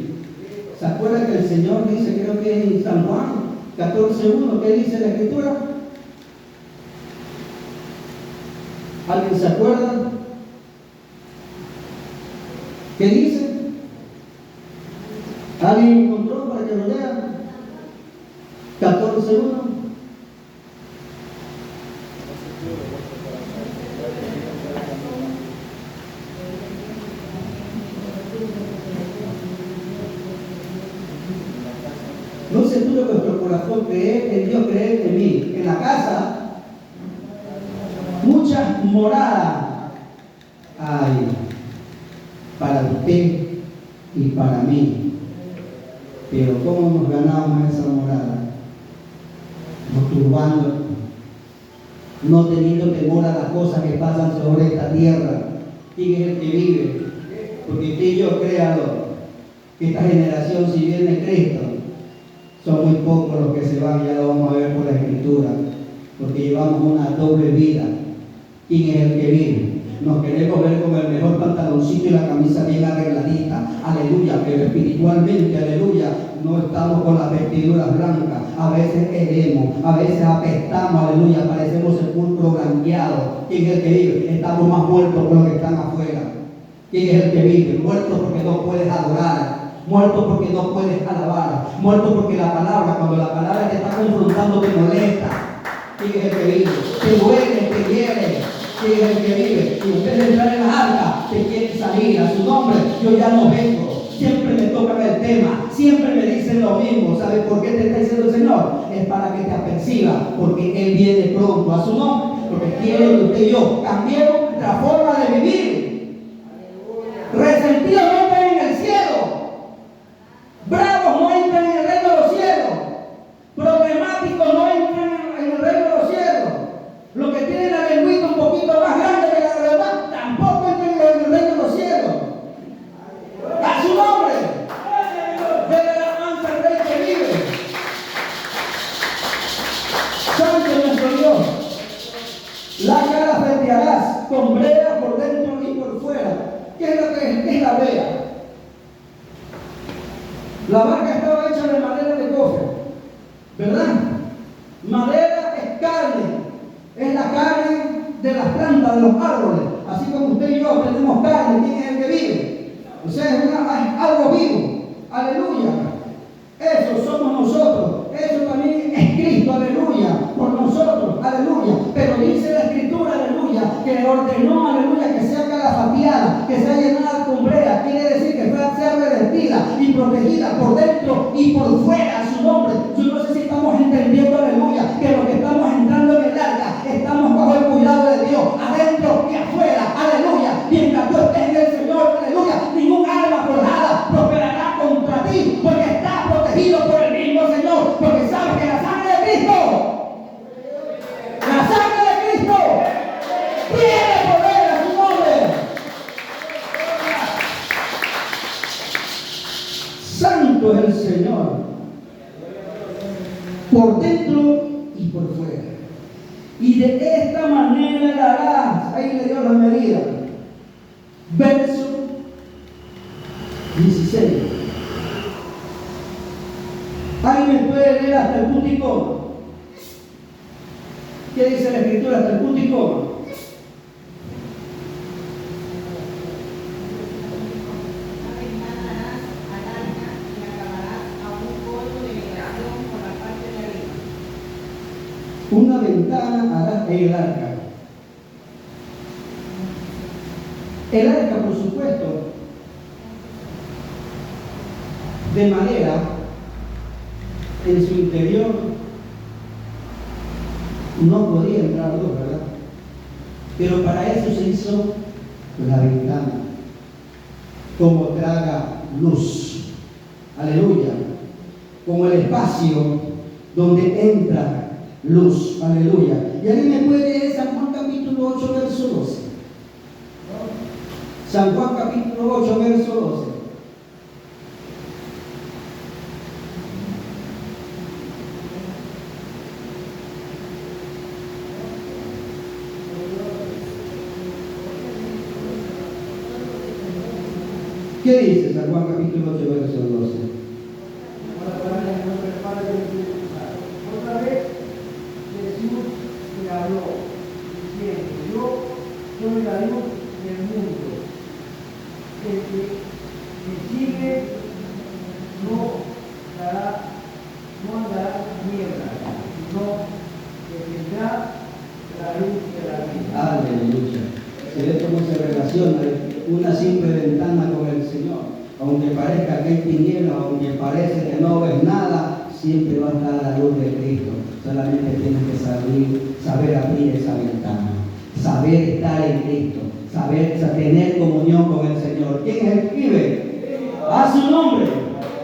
¿Se acuerdan que el Señor dice, creo que en San Juan 14:1, ¿qué dice la Escritura? ¿Alguien se acuerda? ¿Qué dice? ¿Alguien encontró para que lo lea? 14:1. No se tuvo vuestro corazón creer en Dios, creer en mí. En la casa muchas moradas hay para usted y para mí. Pero ¿cómo nos ganamos esa morada? No turbando, no teniendo temor a las cosas que pasan sobre esta tierra. ¿Quién es el que vive? Porque usted y yo, créalo, que esta generación, si viene Cristo, son muy pocos los que se van, ya lo vamos a ver por la Escritura, porque llevamos una doble vida. ¿Quién es el que vive? Nos queremos ver con el mejor pantaloncito y la camisa bien arregladita, aleluya, pero espiritualmente, aleluya, no estamos con las vestiduras blancas. A veces heremos, a veces apestamos, aleluya, parecemos sepulcro blanqueado. ¿Quién es el que vive? Estamos más muertos que los que están afuera. ¿Quién es el que vive? Muertos porque no puedes adorar, muertos porque no puedes alabar, muertos porque la palabra, cuando la palabra te está confrontando, te molesta. ¿Quién es el que vive? Te duele, te hiere. ¿Quién es el que vive? Y ustedes entran en la arca, te quieren salir. A su nombre, yo ya no vengo. Siempre me tocan el tema, siempre me dicen lo mismo. ¿Sabes por qué te está diciendo el Señor? Es para que te aperciba, porque Él viene pronto. A su nombre, porque quiere que usted y yo cambiemos la forma de vivir. Resentidos no están en el cielo, bravos no entran en el reino de los cielos, problemáticos no entran en el reino de los cielos. Los que tienen la lengüita un poquito más grande que la de los demás tampoco entran en el reino de los cielos. A su nombre. Dele la La cara frentearás con brea por dentro y por fuera. ¿Qué es lo que es la brea? La barca estaba hecha de madera de cofre, ¿verdad? Madera es carne, es la carne de las plantas, de los árboles. Así como usted y yo tenemos carne, ¿quién es el que vive? O sea, es algo vivo. Aleluya. Eso somos nosotros. Eso también es Cristo, aleluya, por nosotros, aleluya. Pero dice la Escritura, aleluya, que ordenó, aleluya, que sea calafateada, que sea llenada con brea. Quiere decir que sea revestida y protegida por dentro y por fuera a su nombre. Yo no sé si estamos entendiendo, aleluya, que lo que estamos entrando en el arca, estamos bajo el cuidado de Dios, adentro y afuera, aleluya. Mientras tú estés en el Señor, aleluya, ningún arma forjada prosperará contra ti, porque estás protegido por el mismo Señor, porque sabes que la sangre de Cristo, la sangre de Cristo tiene poder a su nombre. Santo es el Señor, por dentro y por fuera. Y de esta manera la harás. Ahí le dio la medida. Verso 16. ¿Alguien puede leer hasta el punto y coma? ¿Qué dice la Escritura hasta el punto y coma? Una ventana harás en el arca. El arca, por supuesto, de madera, en su interior no podía entrar luz, ¿verdad? Pero para eso se hizo la ventana, como traga luz. Aleluya. Como el espacio donde entra luz. Aleluya. Y alguien me puede leer San Juan capítulo 8, verso 12. San Juan capítulo 8, verso 12. ¿Qué dice San Juan capítulo 8, verso 12? Otra vez Jesús le habló, diciendo: Yo soy la luz del mundo. El que me sigue no andará en niebla, sino que tendrá la luz de la vida. Aleluya. Se ve cómo se relaciona una simple ventana con el Señor. Aunque parezca que hay tinieblas, aunque parece que no ves nada, siempre va a estar la luz de Cristo. Solamente tienes que saber abrir esa ventana, saber estar en Cristo, saber tener comunión con el Señor. ¿Quién es el que vive? A su nombre.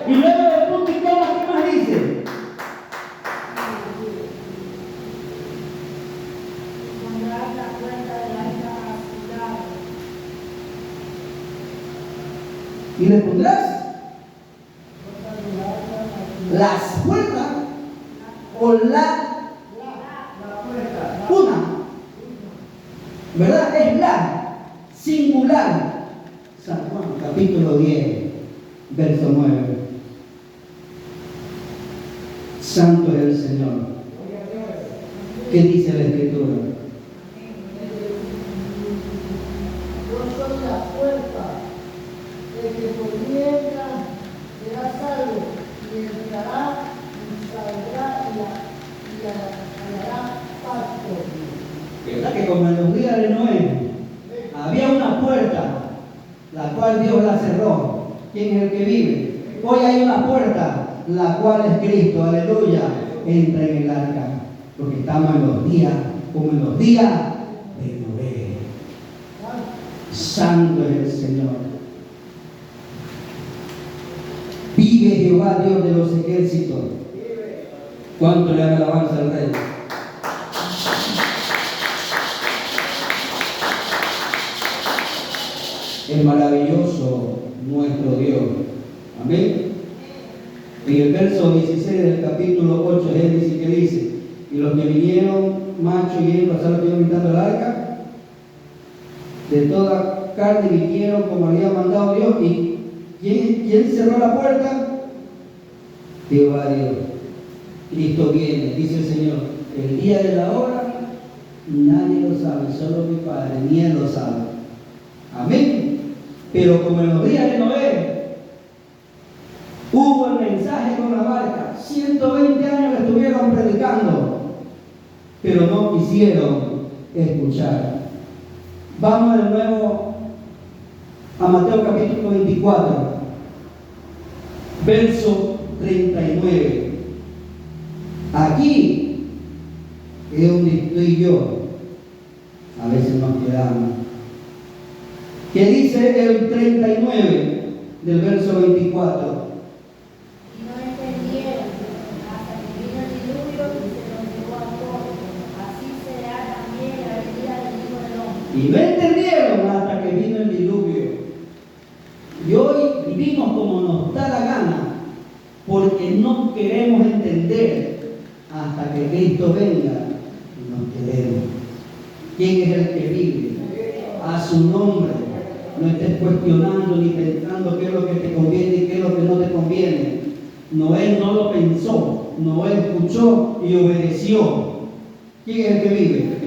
Y luego del punto y coma, ¿qué más dice? Y le pondrás las puertas o la una, ¿verdad? Es la singular. San Juan capítulo 10, verso 9. Santo es el Señor. ¿Qué dice la Escritura? Yo soy la puerta. El que por mí entra será salvo, y entrará y saldrá y hallará pasto. ¿Verdad que como en los días de Noé había una puerta, la cual Dios la cerró? ¿Quién es el que vive? Hoy hay una puerta, la cual es Cristo. Aleluya. Entra en el arca, porque estamos en los días, como en los días de Noé. Santo es el Señor. Vive Jehová, Dios de los ejércitos. ¿Cuánto le dan alabanza al Rey? Es maravilloso nuestro Dios. Amén. En el verso 16 del capítulo 8, él dice que dice: y los que vinieron macho y hembra, ¿sabes lo que iba invitando el arca? De toda carne vinieron como había mandado Dios. ¿Y quién cerró la puerta? Jehová Dios. Cristo viene, dice el Señor. El día de la hora nadie lo sabe, solo mi Padre, ni Él lo sabe. Amén. Pero como en los días de Noé hubo el mensaje con la barca, 120 años le estuvieron predicando, pero no quisieron escuchar. Vamos de nuevo a Mateo capítulo 24, verso 39. Aquí es donde estoy yo. A veces nos quedamos. ¿Qué dice el 39 del verso 24? Y no entendieron hasta que vino el diluvio y se los llevó a todos. Así será también la venida del Hijo del Hombre. Y no entendieron hasta que vino el diluvio. Y hoy vivimos como nos da la gana, porque no queremos entender hasta que Cristo venga y nos quedemos. ¿Quién es el que vive? A su nombre. No estés cuestionando ni pensando qué es lo que te conviene y qué es lo que no te conviene. Noé no lo pensó, Noé escuchó y obedeció. ¿Quién es el que vive?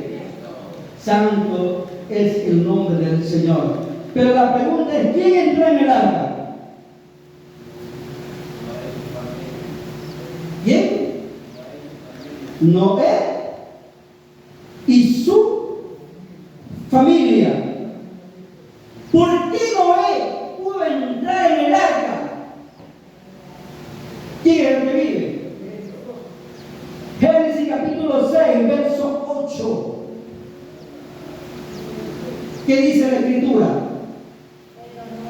Santo es el nombre del Señor. Pero la pregunta es, ¿quién entró en el arca? ¿Quién? Noé y su familia. ¿Por qué Noé pudo entrar en el arca? ¿Quién es el que vive? Génesis capítulo 6, verso 8. ¿Qué dice la Escritura?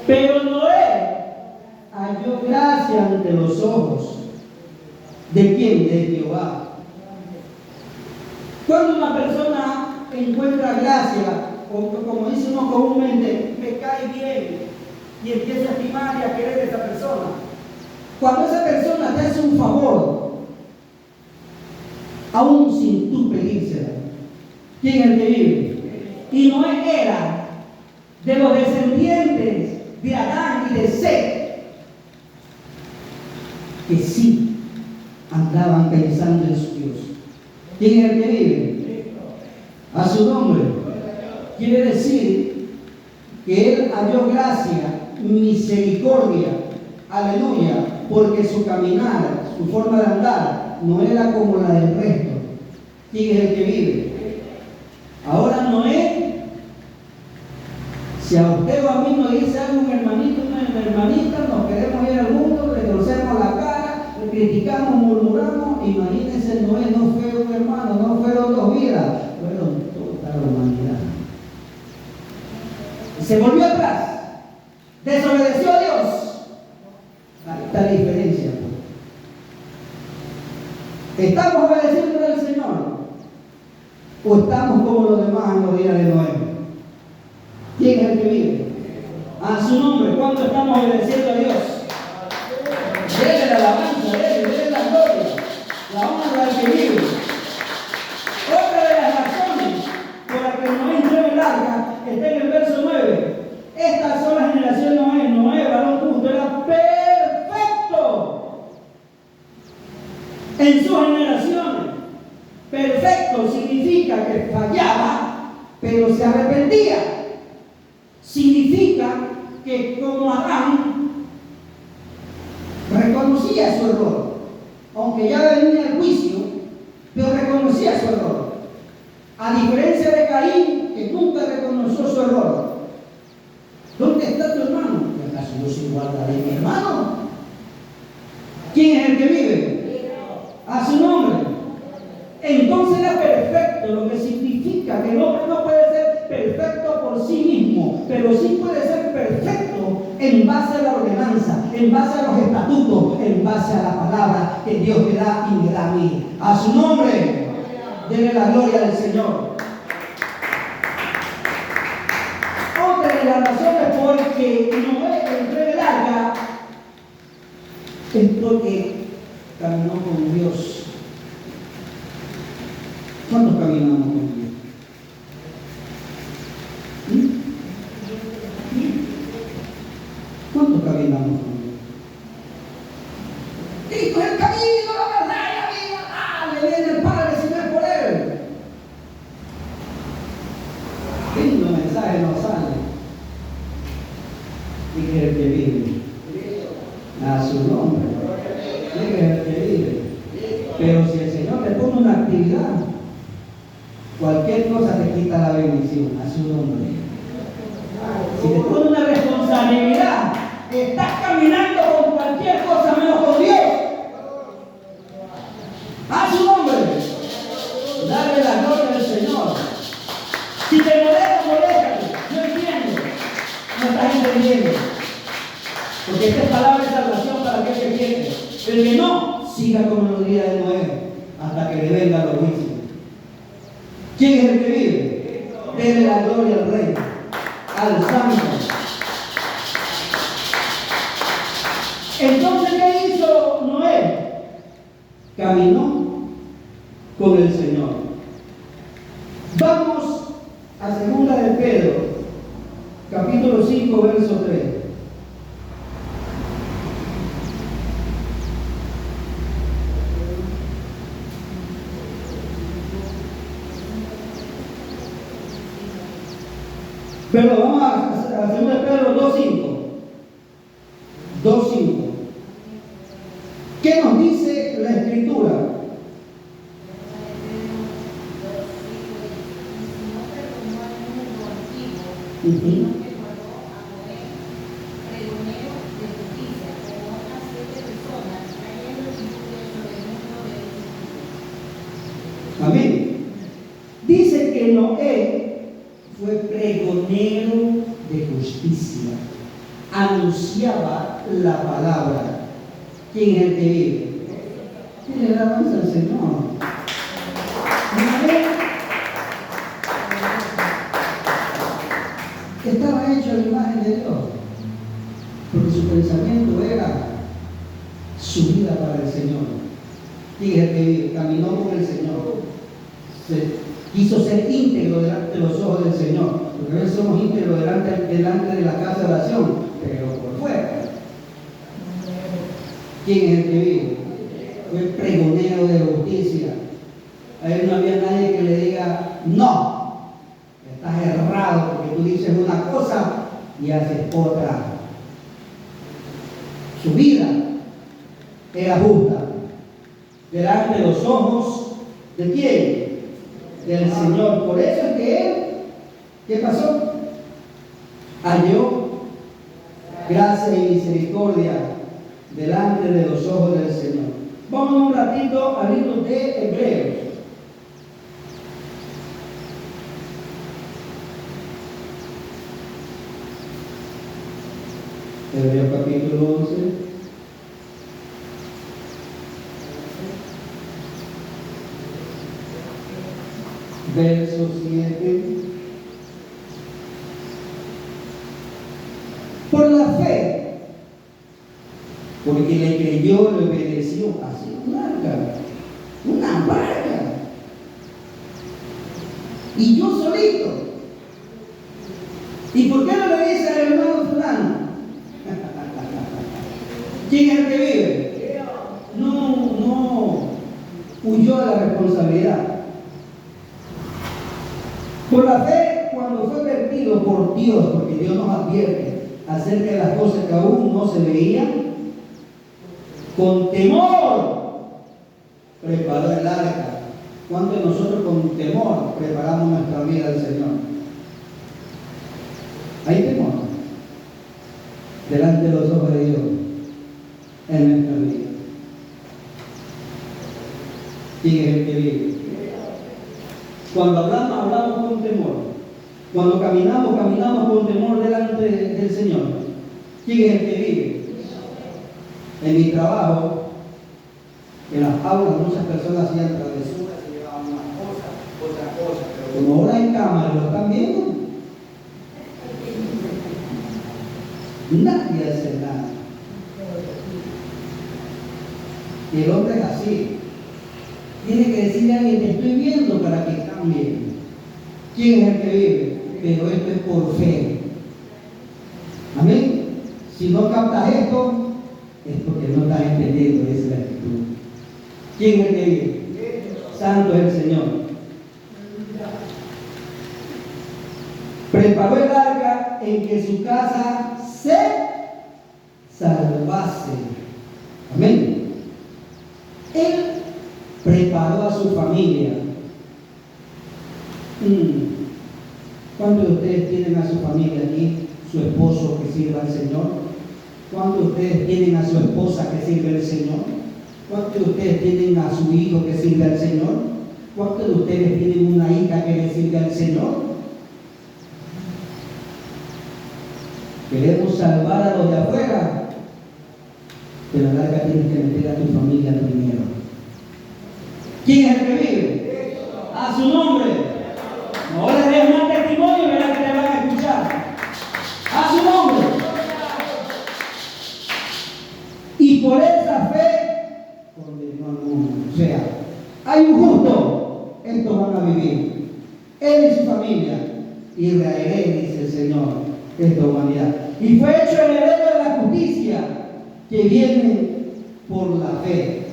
Pero Noé halló gracia ante los ojos. ¿De quién? De Jehová. Cuando una persona encuentra gracia, o como dice uno comúnmente, me cae bien, y empieza a estimar y a querer a esa persona. Cuando esa persona te hace un favor, aún sin tú pedírsela, ¿quién es el que vive? Y Noé era de los descendientes de Adán y de Set, que sí andaban pensando en su Dios. ¿Quién es el que vive? A su nombre. Quiere decir que él halló gracia, misericordia, aleluya, porque su caminar, su forma de andar, no era como la del resto. ¿Quién es el que vive? Ahora Noé, si a usted o a mí nos dice algo un hermanito, una hermanita, nos queremos ir al mundo, le torcemos la cara, le criticamos, murmuramos, imagínense, Noé no fue un hermano, no fueron dos vidas, fueron toda la humanidad. Se volvió atrás, desobedeció a Dios. Ahí está la diferencia. ¿Estamos obedeciendo al Señor? ¿O estamos como los demás en los días de Noé? ¿Quién es el que vive? A su nombre. ¿Cuándo estamos obedeciendo a Dios? Dele la alabanza, dele la gloria, la honra al que vive. Otra de las razones por las que Noé entró en el arca está en el verso 9. Estas son las generaciones de Noé. Noé, varón justo, era perfecto en sus generaciones. Perfecto significa que fallaba, pero se arrepentía. Significa que como Adán reconocía su error, aunque ya venía el juicio, pero reconocía su error. A diferencia de Caín, que nunca reconoció su error. ¿Dónde está tu hermano? ¿Acaso yo soy igual de mi hermano? ¿Quién es el que vive? A su nombre. Entonces era perfecto, lo que significa que el hombre no puede ser perfecto por sí mismo, pero sí puede ser perfecto en base a la ordenanza, en base a los estatutos, en base a la palabra que Dios me da y me da a mí. A su nombre, denle la gloria al Señor. Otra de las razones por que Noé entró en el arca es porque caminó con Dios. ¿Cuántos caminamos con Dios? ¿Cuántos caminamos con Dios? Cristo es el camino, la verdad y la vida. Le viene el Padre si no es por Él. Lindo mensaje nos sale. Y que el que vive a su nombre. Y que el que vive. Pero si el Señor te pone una actividad, cualquier cosa te quita la bendición a su nombre. Si te pone una responsabilidad, estás caminando con cualquier cosa menos con Dios. A su nombre. Dale la gloria al Señor. Si te molesta, moléstate. Yo entiendo. No estás entendiendo. Porque esta es palabra de salvación para aquel que quiere. Pero que no, siga como en los días de Noé, hasta que le venga los juicios. ¿Quién es el que vive? Dele la gloria al Rey, al Santo. Entonces, ¿qué hizo Noé? Caminó con el Señor. Vamos a 2 de Pedro, capítulo 5, verso 3. Pero vamos a 2 de Pedro 2.5. 2.5. ¿Qué nos dice la Escritura? Amén. Dice que Noé fue pregonero de justicia, anunciaba la palabra. ¿Quién es el que vive? ¿Quién le da alabanza al Señor? Noé estaba hecho a la imagen de Dios, porque su pensamiento era su vida para el Señor. ¿Quién es el que vive? Caminó con el Señor. Quiso ser íntegro delante de los ojos del Señor, porque a veces somos íntegros delante de la casa de oración, pero por fuera. ¿Quién es el que vive? Fue pregonero de justicia. A él no había nadie que le diga, no, estás errado, porque tú dices una cosa y haces otra. Su vida era justa delante de los ojos de quién? Del Señor. Por eso es que él, ¿qué pasó? Halló gracia y misericordia delante de los ojos del Señor. Vamos un ratito al libro de Hebreos. Hebreos capítulo 11. Verso 7. Por la fe, porque le creyó, le obedeció, así una barca. Y yo solito. ¿Y por qué no le dice al hermano fulano? ¿Quién es el que vive? No huyó de la responsabilidad. Por la fe, cuando fue vertido por Dios, porque Dios nos advierte acerca de las cosas que aún no se veían, con temor preparó el arca. ¿Cuántos de nosotros con temor preparamos nuestra vida al Señor? Hay temor delante de los ojos de Dios en nuestra vida. ¿Quién es el que vive? Cuando hablamos con temor. Cuando caminamos con temor delante del Señor. ¿Quién es el que vive? En mi trabajo, en las aulas, muchas personas hacían travesuras, se llevaban una cosa, otra cosa, pero como ahora en cámara lo están viendo, nadie hace nada. Y el hombre es así. Tiene que decirle a alguien, te estoy viendo para que cambie. ¿Quién es el que vive? Pero esto es por fe. Amén. Si no captas esto, es porque no estás entendiendo, esa es la actitud. ¿Quién es el que vive? Santo es el Señor. Preparó el arca en que su casa se salvase. Amén. Él preparó a su familia. ¿Cuántos de ustedes tienen a su familia aquí, su esposo que sirva al Señor? ¿Cuántos de ustedes tienen a su esposa que sirve al Señor? ¿Cuántos de ustedes tienen a su hijo que sirve al Señor? ¿Cuántos de ustedes tienen una hija que le sirve al Señor? Queremos salvar a los de afuera, pero la larga tienes que meter a tu familia primero. ¿Quién es el que vive? A su nombre. No les des más testimonio y verás que te van a escuchar. A su nombre. Y por esa fe condenó al mundo. O sea, hay un justo, estos van a vivir. Él y su familia. Y reiré, dice el Señor, esta humanidad. Y fue hecho heredero de la justicia que viene por la fe.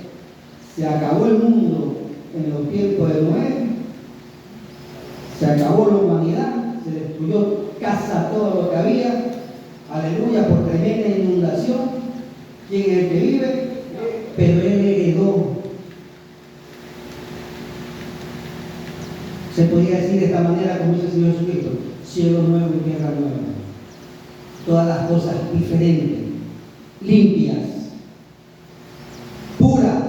Se acabó el mundo en los tiempos de Noé. Se acabó la humanidad. Se destruyó casa todo lo que había. Aleluya, por tremenda inundación. ¿Quién es el que vive? Pero él heredó. Se podría decir de esta manera, como dice el Señor Jesucristo: cielo nuevo y tierra nueva. Todas las cosas diferentes, limpias, puras,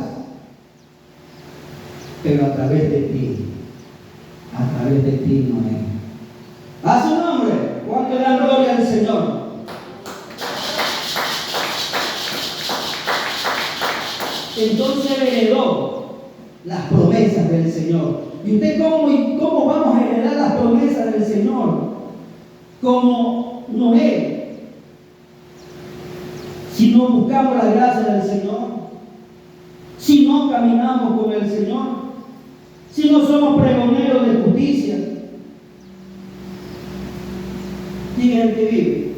pero a través de ti. A través de ti, Noé. A su nombre, cuando le dan gloria al Señor. Entonces heredó las promesas del Señor. ¿Y usted cómo vamos a heredar las promesas del Señor? Como Noé. Si no buscamos la gracia del Señor, si no caminamos con el Señor, si no somos pregoneros de justicia. ¿Quién es el que vive?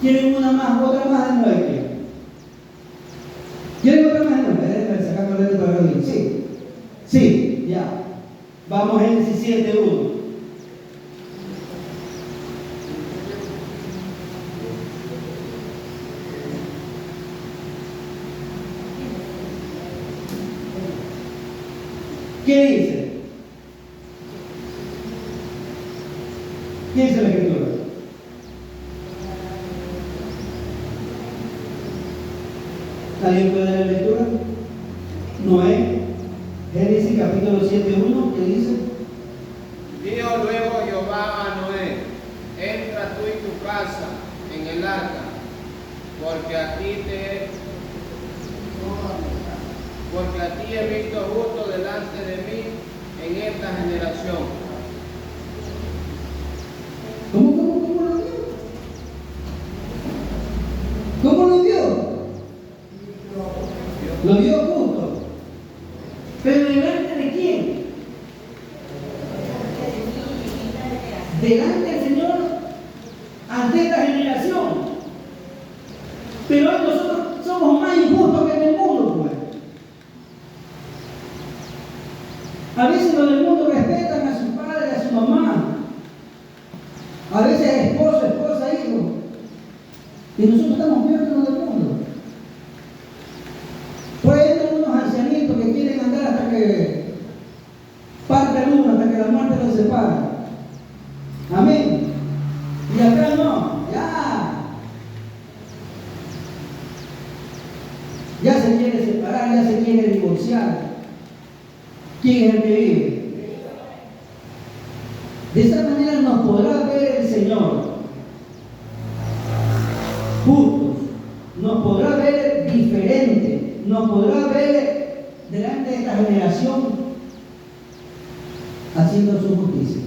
¿Quieren una más, otra más de Noé? ¿Quieren otra más de Noé? Déjenme sacar el dedo para ver. Sí, sí, ya. Vamos a Génesis 7:1. ¿Qué dice? ¿Qué dice la Escritura? ¿Alguien puede leer la lectura? Noé, Génesis capítulo 7:1, ¿qué dice? Dijo luego Jehová a Noé: entra tú y tu casa en el arca, porque a ti he visto justo delante de mí en esta generación. ¿Cómo lo vio? ¿Cómo lo vio? Lo vio justo. ¿Pero delante de quién? Delante del Señor, ante esta generación. Pero hoy nosotros somos más injustos que en el mundo, pues. A veces los del mundo respetan a su padre, a su mamá. A veces esposo, esposa, hijo. Y nosotros estamos peor que los del mundo. Por ahí hay unos ancianitos que quieren andar hasta que parte el uno, hasta que la muerte los separa. Amén. Y acá no, ya se quiere separar, ya se quiere divorciar. ¿Quién es el que vive? De esa manera nos podrá ver el Señor justos, nos podrá ver diferente, nos podrá ver delante de esta generación haciendo su justicia.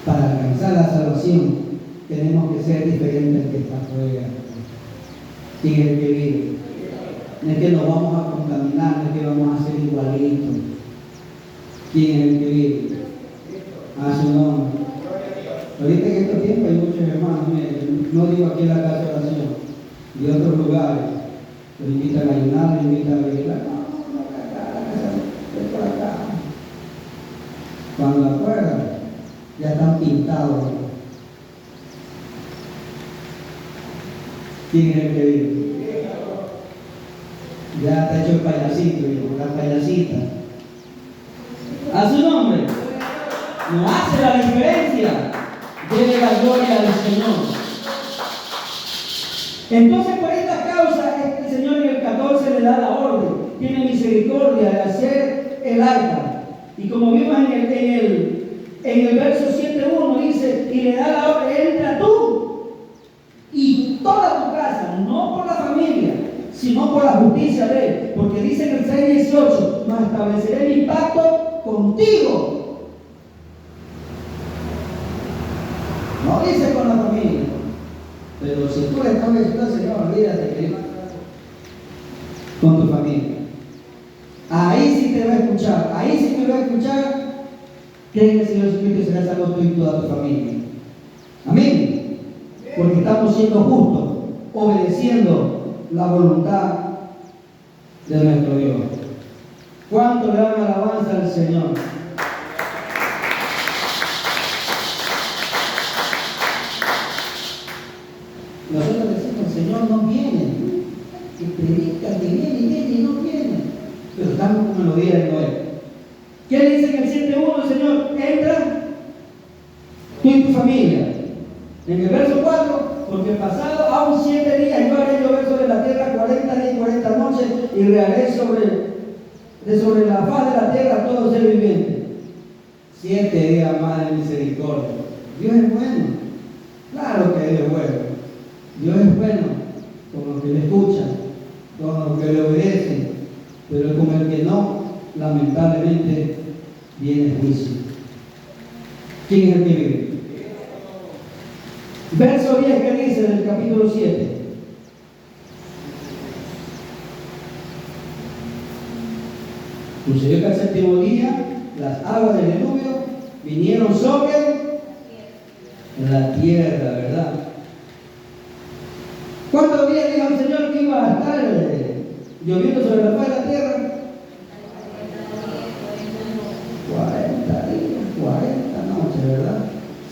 Para alcanzar la salvación tenemos que ser diferentes al que está afuera. ¿Quién es el que vive? No es que nos vamos a contaminar, no es que vamos a ser igualitos. ¿Quién es el que vive? A su nombre. Ahorita en estos tiempos hay muchos hermanos, no digo aquí en la casa de oración, y otros lugares, los invitan a ayunar, los invitan a vigilar. No, acá, por acá. Cuando acuerdan, ya están pintados. ¿Quién es el que vive? Ya está hecho el payasito, la payasita. A su nombre. No hace la diferencia. Debe la gloria al Señor. Entonces, por esta causa, el Señor en el 14 le da la orden. Tiene misericordia de hacer el arca. Y como vimos en el verso 7.1, dice, y le da la orden, entra tú y toda tu casa, no por la familia, sino por la justicia de él. Porque dice en el 6.18, mas estableceré mi pacto contigo. No dice con la familia, pero si tú le estás diciendo al Señor, olvídate que con tu familia. Ahí sí te va a escuchar, ahí sí te va a escuchar que el Señor Jesucristo será salvo tú y toda tu familia. Amén. Porque estamos siendo justos, obedeciendo la voluntad de nuestro Dios. ¿Cuánto le dan alabanza al Señor? Nosotros decimos, el Señor no viene, que predica, que viene y no viene. Pero estamos con melodía de Noé. ¿Qué dice en el 7.1? El Señor entra tú y tu familia. En el verso 4, porque pasado aún 7 días yo haré llover sobre la tierra 40 días y 40 noches y reharé sobre la faz de la tierra todo ser viviente. 7 días más de misericordia. Dios es bueno. Claro que Dios es bueno. Dios es bueno con los que le escuchan, con los que le obedecen, pero con el que no, lamentablemente, viene juicio. ¿Quién es el que vive? Verso 10 que dice en el capítulo 7. Sucedió que al séptimo día las aguas del diluvio vinieron sobre la tierra, ¿verdad? ¿Cuántos días dijo el Señor que iba a estar lloviendo sobre la faz de la tierra? 40 días, 40 noches, ¿verdad?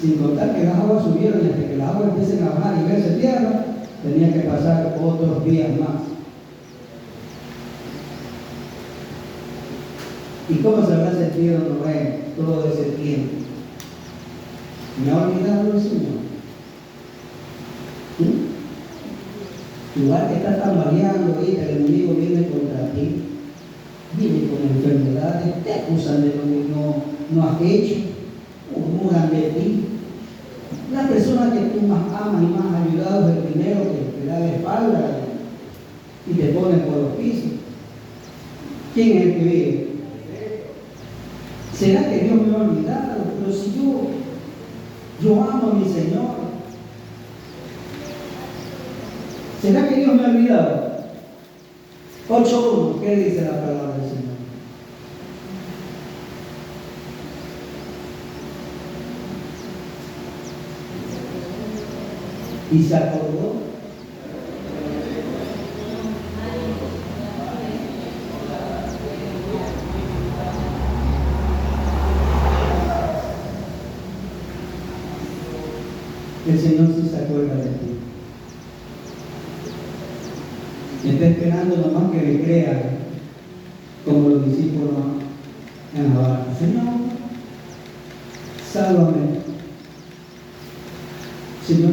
Sin contar que las aguas subieron y hasta que las aguas empiecen a bajar y verse tierra, tenía que pasar otros días más. ¿Y cómo se habrá sentido Noé todo ese tiempo? ¿Me ha olvidado el Señor? ¿Sí? Igual que está tambaleando ahorita, el enemigo viene contra ti, viene con enfermedades, te acusan de lo que no has hecho, murmuran de ti. La persona que tú más amas y más has ayudado es el primero que te da la espalda y te pone por los pisos. ¿Quién es el que vive? ¿Será que Dios me ha olvidado? Pero si yo amo a mi Señor. ¿Será que Dios me ha olvidado? 8.1, ¿qué dice la palabra del Señor? Y se acordó. El Señor sí se acuerda de ti. Está esperando nomás que le crean, como los discípulos en la barca. Señor, sálvame. Señor,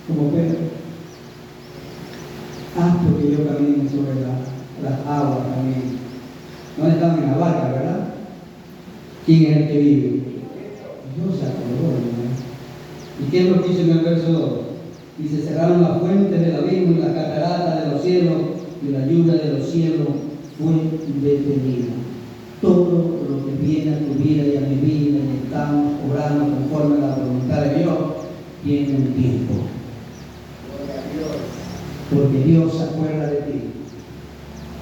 como Pedro, haz porque yo camine sobre las aguas también. No estaban en la barca, ¿verdad? ¿Quién es el que vive? Dios se acordó, ¿verdad? ¿Y qué es lo que hizo en el verso 2? Y se cerraron las fuentes del abismo y las cataratas de los cielos, y la lluvia de los cielos fue detenida. Todo lo que viene a tu vida y a mi vida, y estamos obrando conforme a la voluntad de Dios, tiene un tiempo. Porque Dios se acuerda de ti.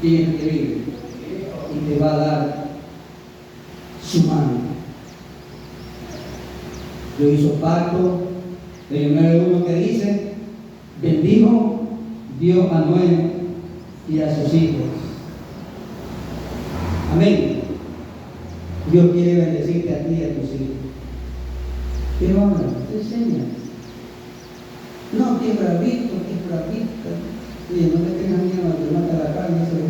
¿Quién es que vive? Y te va a dar su mano. Lo hizo pacto. En el 9:1 que dice, bendijo Dios a Noé y a sus hijos. Amén. Dios quiere bendecirte a ti y a tus hijos. Pero ahora, te enseña. No, que bravito, que bravito. Oye, no le tengas miedo a que mata la carne, eso es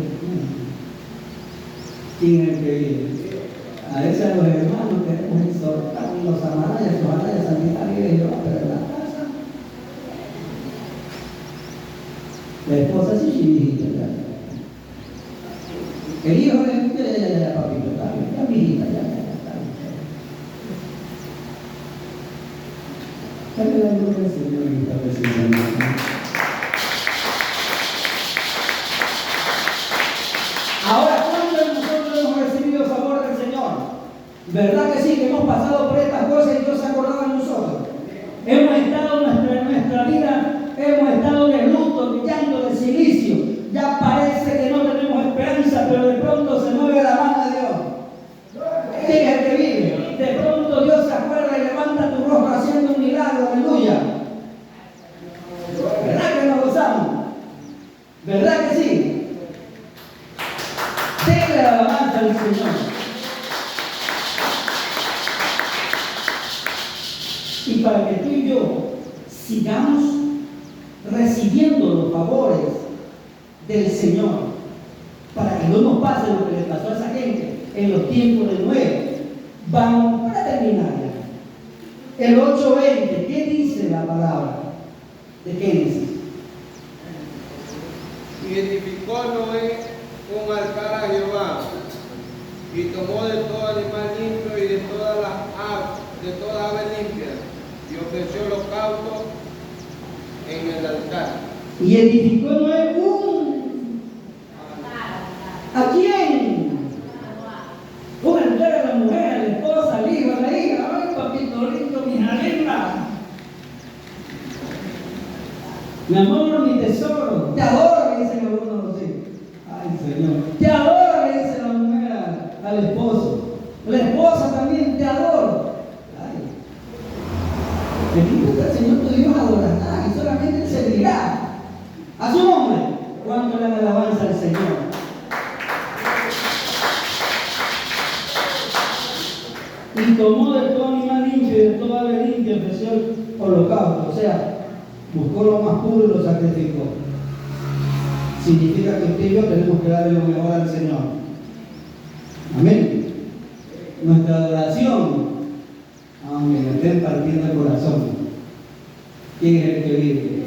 ¿quién es el que vive? A veces a los hermanos queremos exhortar y los amarayas, ojalá de sanidad vive yo, pero en la casa. La esposa sí chiquita, el hijo ya, papito, está bien, ya mijita, ya, está bien. Dale la gloria al Señor y está precisamente. Ahora, ¿cuándo nosotros hemos recibido el favor del Señor? ¿Verdad que sí? Que hemos pasado por estas cosas y Dios se ha acordado de nosotros. Hemos estado en nuestra vida, hemos estado de luto, brillando de silicio. Ya parece que no tenemos esperanza, pero de pronto se mueve la mano de Dios. ¿Quién es el que vive? De pronto Dios se acuerda y levanta tu rostro haciendo un milagro, aleluya. ¿Verdad que nos gozamos? ¿Verdad que sí? Denle la alabanza al Señor. Y para que tú y yo sigamos recibiendo los favores del Señor, para que no nos pase lo que le pasó a esa gente en los tiempos de Noé. Vamos para terminar ya. El 8:20, ¿qué dice la palabra de Génesis? Y edificó Noé un altar a Jehová, y tomó de todo animal limpio y de todas las aves limpias, y ofreció holocausto en el altar. Y edificó Noé ¿a quién? Un altar a la mujer, a la esposa, al hijo, a la hija. Ay, papito lindo, mi linda. Mi amor, mi tesoro. Te adoro, le dicen algunos de los hijos. Ay, Señor. Te adoro, le dice la mujer al esposo. La esposa también, te adoro. Ay. Bendito el Señor tu Dios adorará y solamente Él servirá a su nombre. ¿Cuánto le dan alabanza al Señor? Y tomó de todo animal limpio y de toda ave limpia, ofreció el holocausto. O sea, buscó lo más puro y lo sacrificó. Significa que usted y yo tenemos que darle lo mejor al Señor. Amén. Nuestra adoración, aunque me estén partiendo el corazón, ¿quién es el que vive?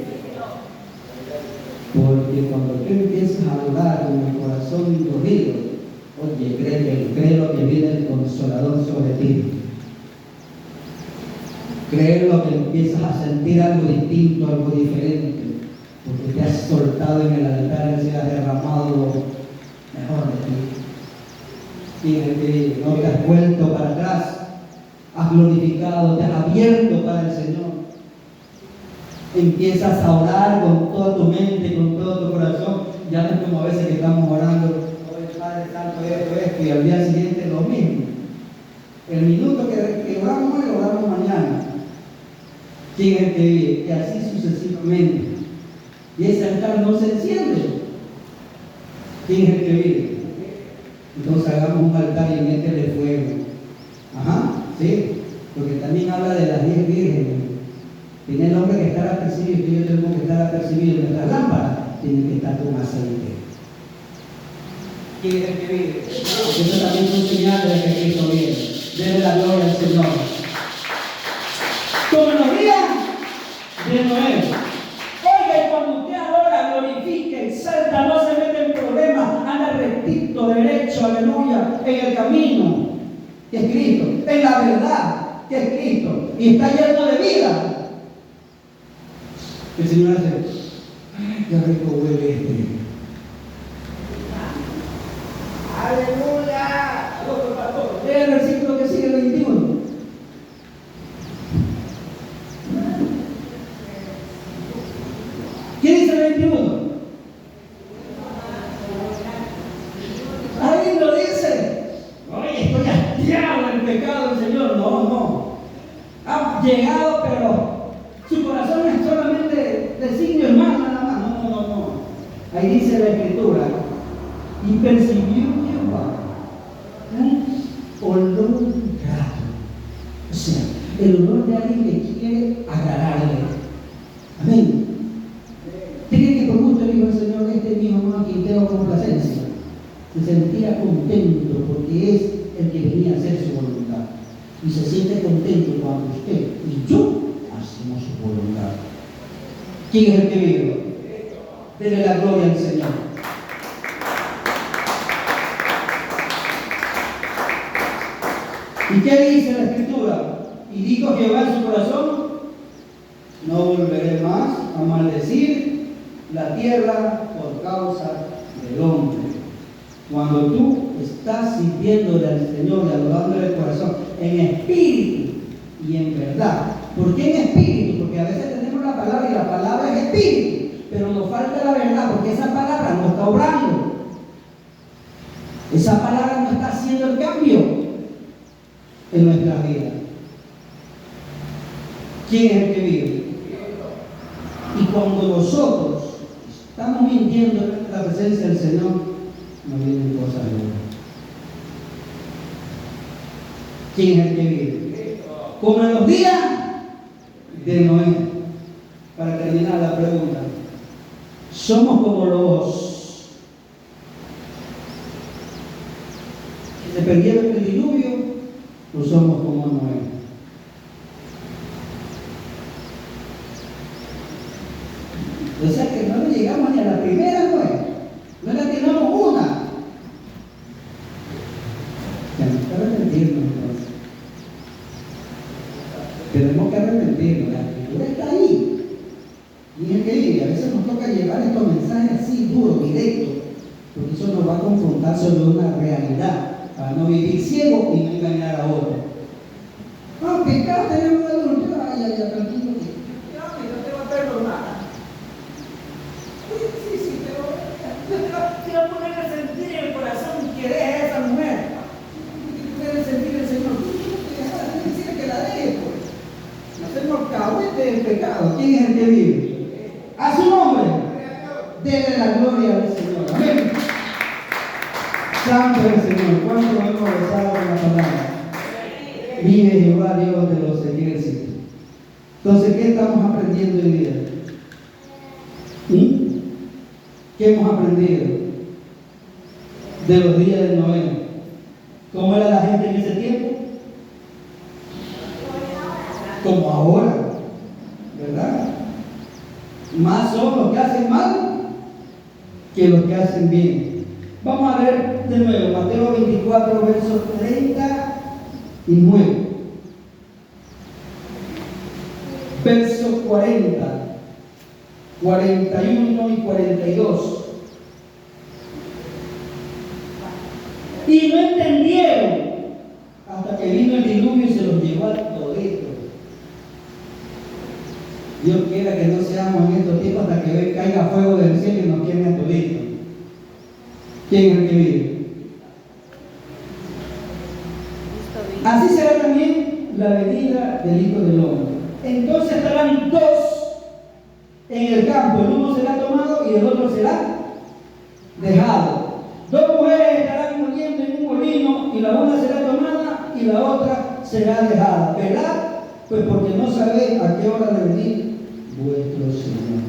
Porque cuando tú empiezas a adorar con el corazón dolido, oye, cree lo que viene el Consolador sobre ti. Cree lo que empiezas a sentir algo distinto, algo diferente, porque te has soltado en el altar y se ha derramado lo mejor de ti. ¿Quién es el que vive? No te has vuelto para atrás, has glorificado, te has abierto para el Señor. Empiezas a orar con toda tu mente, con todo tu corazón. Ya no es como a veces que estamos orando, oh Padre Santo, esto, y al día siguiente lo mismo. El minuto que oramos hoy, lo oramos mañana. ¿Quién es el que vive? Y así sucesivamente. Y ese altar no se enciende. ¿Quién es el que vive? Entonces hagamos un altar y métele fuego. Ajá, sí, porque también habla de las 10 vírgenes. Tiene el hombre que estar apercibido, y yo tengo que estar apercibido. Nuestras lámparas tienen que estar con aceite. ¿Quién es el que vive? Eso también es un señal de que Cristo viene. Dele la gloria al Señor. Como en los días de Noé. Oiga, y cuando usted adora, glorifique, exalta, no se mete en problemas, anda rectito, derecho, aleluya, en el camino, que es Cristo, en la verdad, que es Cristo, y está lleno de vida. El Señor hace, ¡ay, qué rico huele este! ¡Aleluya! Lea el versículo que sigue, el 21. ¿Qué dice el 21? Ahí lo dice. Oye, estoy hastiado llegado, pero su corazón es solamente de signo hermano nada más. No. Ahí dice la Escritura, y percibió Jehová un olor grato. O sea, el olor de alguien que quiere agradarle. Amén. ¿Usted cree que por gusto dijo el Señor, este es mi mamá a quien tengo complacencia? Se sentía contento porque es el que venía a hacer su voluntad. Y se siente contento cuando usted y yo hacemos su voluntad. ¿Quién es el que vive? Dele la gloria al Señor. ¿Y qué dice la Escritura? Y dijo Jehová en su corazón, no volveré más a maldecir la tierra por causa del hombre. Cuando tú estás sirviéndole al Señor y adorándole el corazón en espíritu y en verdad. ¿Por qué en espíritu? Porque a veces tenemos la palabra y la palabra es espíritu, pero nos falta la verdad porque esa palabra no está obrando. Esa palabra no está haciendo el cambio en nuestra vida. ¿Quién es el que vive? Y cuando nosotros estamos mintiendo en la presencia del Señor, no vienen cosas buenas. ¿Quién es el que vive? Como en los días de Noé. Para terminar la pregunta, ¿somos como los que se perdieron en el diluvio o somos como Noé? O sea que no le llegamos ni a la primera Noé. No le tenemos una. Tenemos que arrepentirnos entonces. Tenemos que arrepentirnos. La Escritura está ahí. Y es que vive. A veces nos toca llevar estos mensajes así duros, directos, porque eso nos va a confrontar sobre una realidad, para no vivir ciego y no engañar a otros. Ah, pecado tenemos adulto. Ay, tranquilo. No te va a perdonar. Sí, pero te va a poner a sentir en el corazón que dejes a esa mujer. Debe sentir el Señor. Tú decirle que la deje, pues. No hacemos cahuete del pecado. ¿Quién es el que vive? A su nombre. Dele la gloria al Señor. Amén. Santo es el Señor. ¿Cuánto hemos gozado con la palabra? Vive Jehová, Dios de los ejércitos. Entonces, ¿qué estamos aprendiendo hoy día? ¿Qué hemos aprendido de los días de Noé? ¿Cómo era la gente en ese tiempo? Como ahora, ¿verdad? Más son los que hacen mal que los que hacen bien. Vamos a ver de nuevo Mateo 24, versos 39. Versos 40, 41 y 42. Y no entendieron hasta que vino el diluvio y se los llevó al todito. Dios quiera que no seamos en estos tiempos hasta que caiga fuego del cielo y nos queme a todito. ¿Quién es el que vive? Así será también la venida del Hijo del Hombre. Entonces estarán dos en el campo, el uno será tomado y el otro será dejado. Dos mujeres estarán moliendo en un molino y la una será tomada y la otra será dejada. ¿Verdad? Pues porque no sabéis a qué hora de venir vuestro Señor.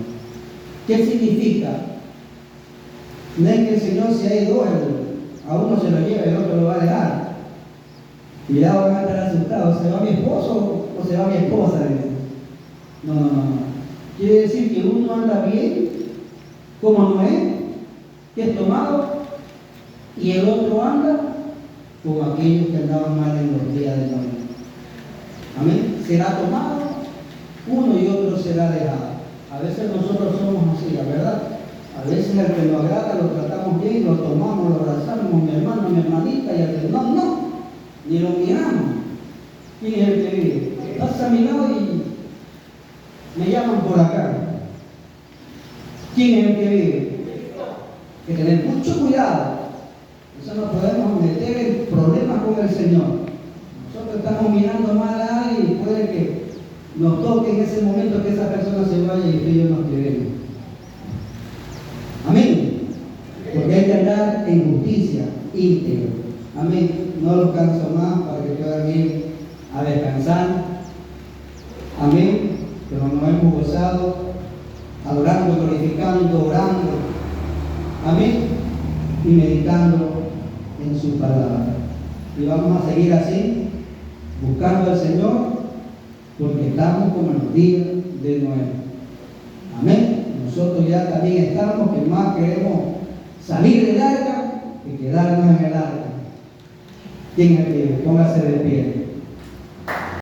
¿Qué significa? No es que el Señor, si hay dos, a uno se lo lleva y el otro lo va a dejar. Cuidado, van a estar asustados. ¿Se va mi esposo o se va mi esposa? No. Quiere decir que uno anda bien, como Noé, que es tomado, y el otro anda como aquellos que andaban mal en los días de Noé. Amén. Será tomado, uno y otro será dejado. A veces nosotros somos así, la verdad. A veces el que nos agrada lo tratamos bien, lo tomamos, lo abrazamos, mi hermano, mi hermanita, y el que no, ni lo miramos. ¿Quién es el que vive? Pasa a mi lado y me llaman por acá. ¿Quién es el que vive? Hay que tener mucho cuidado. Eso no podemos meter en problemas con el Señor. Nosotros estamos mirando mal a alguien y puede que nos toque en ese momento que esa persona se vaya y que yo nos queremos. Amén. Porque hay que andar en justicia, íntegro. Amén. No los canso más para que puedan ir a descansar. Amén. Pero nos hemos gozado, adorando, glorificando, orando. Amén. Y meditando en su palabra. Y vamos a seguir así, buscando al Señor, porque estamos como en los días de Noé. Amén. Nosotros ya también estamos, que más queremos salir del arca que quedarnos en el arca. ¿Quién es el pie? Póngase de pie.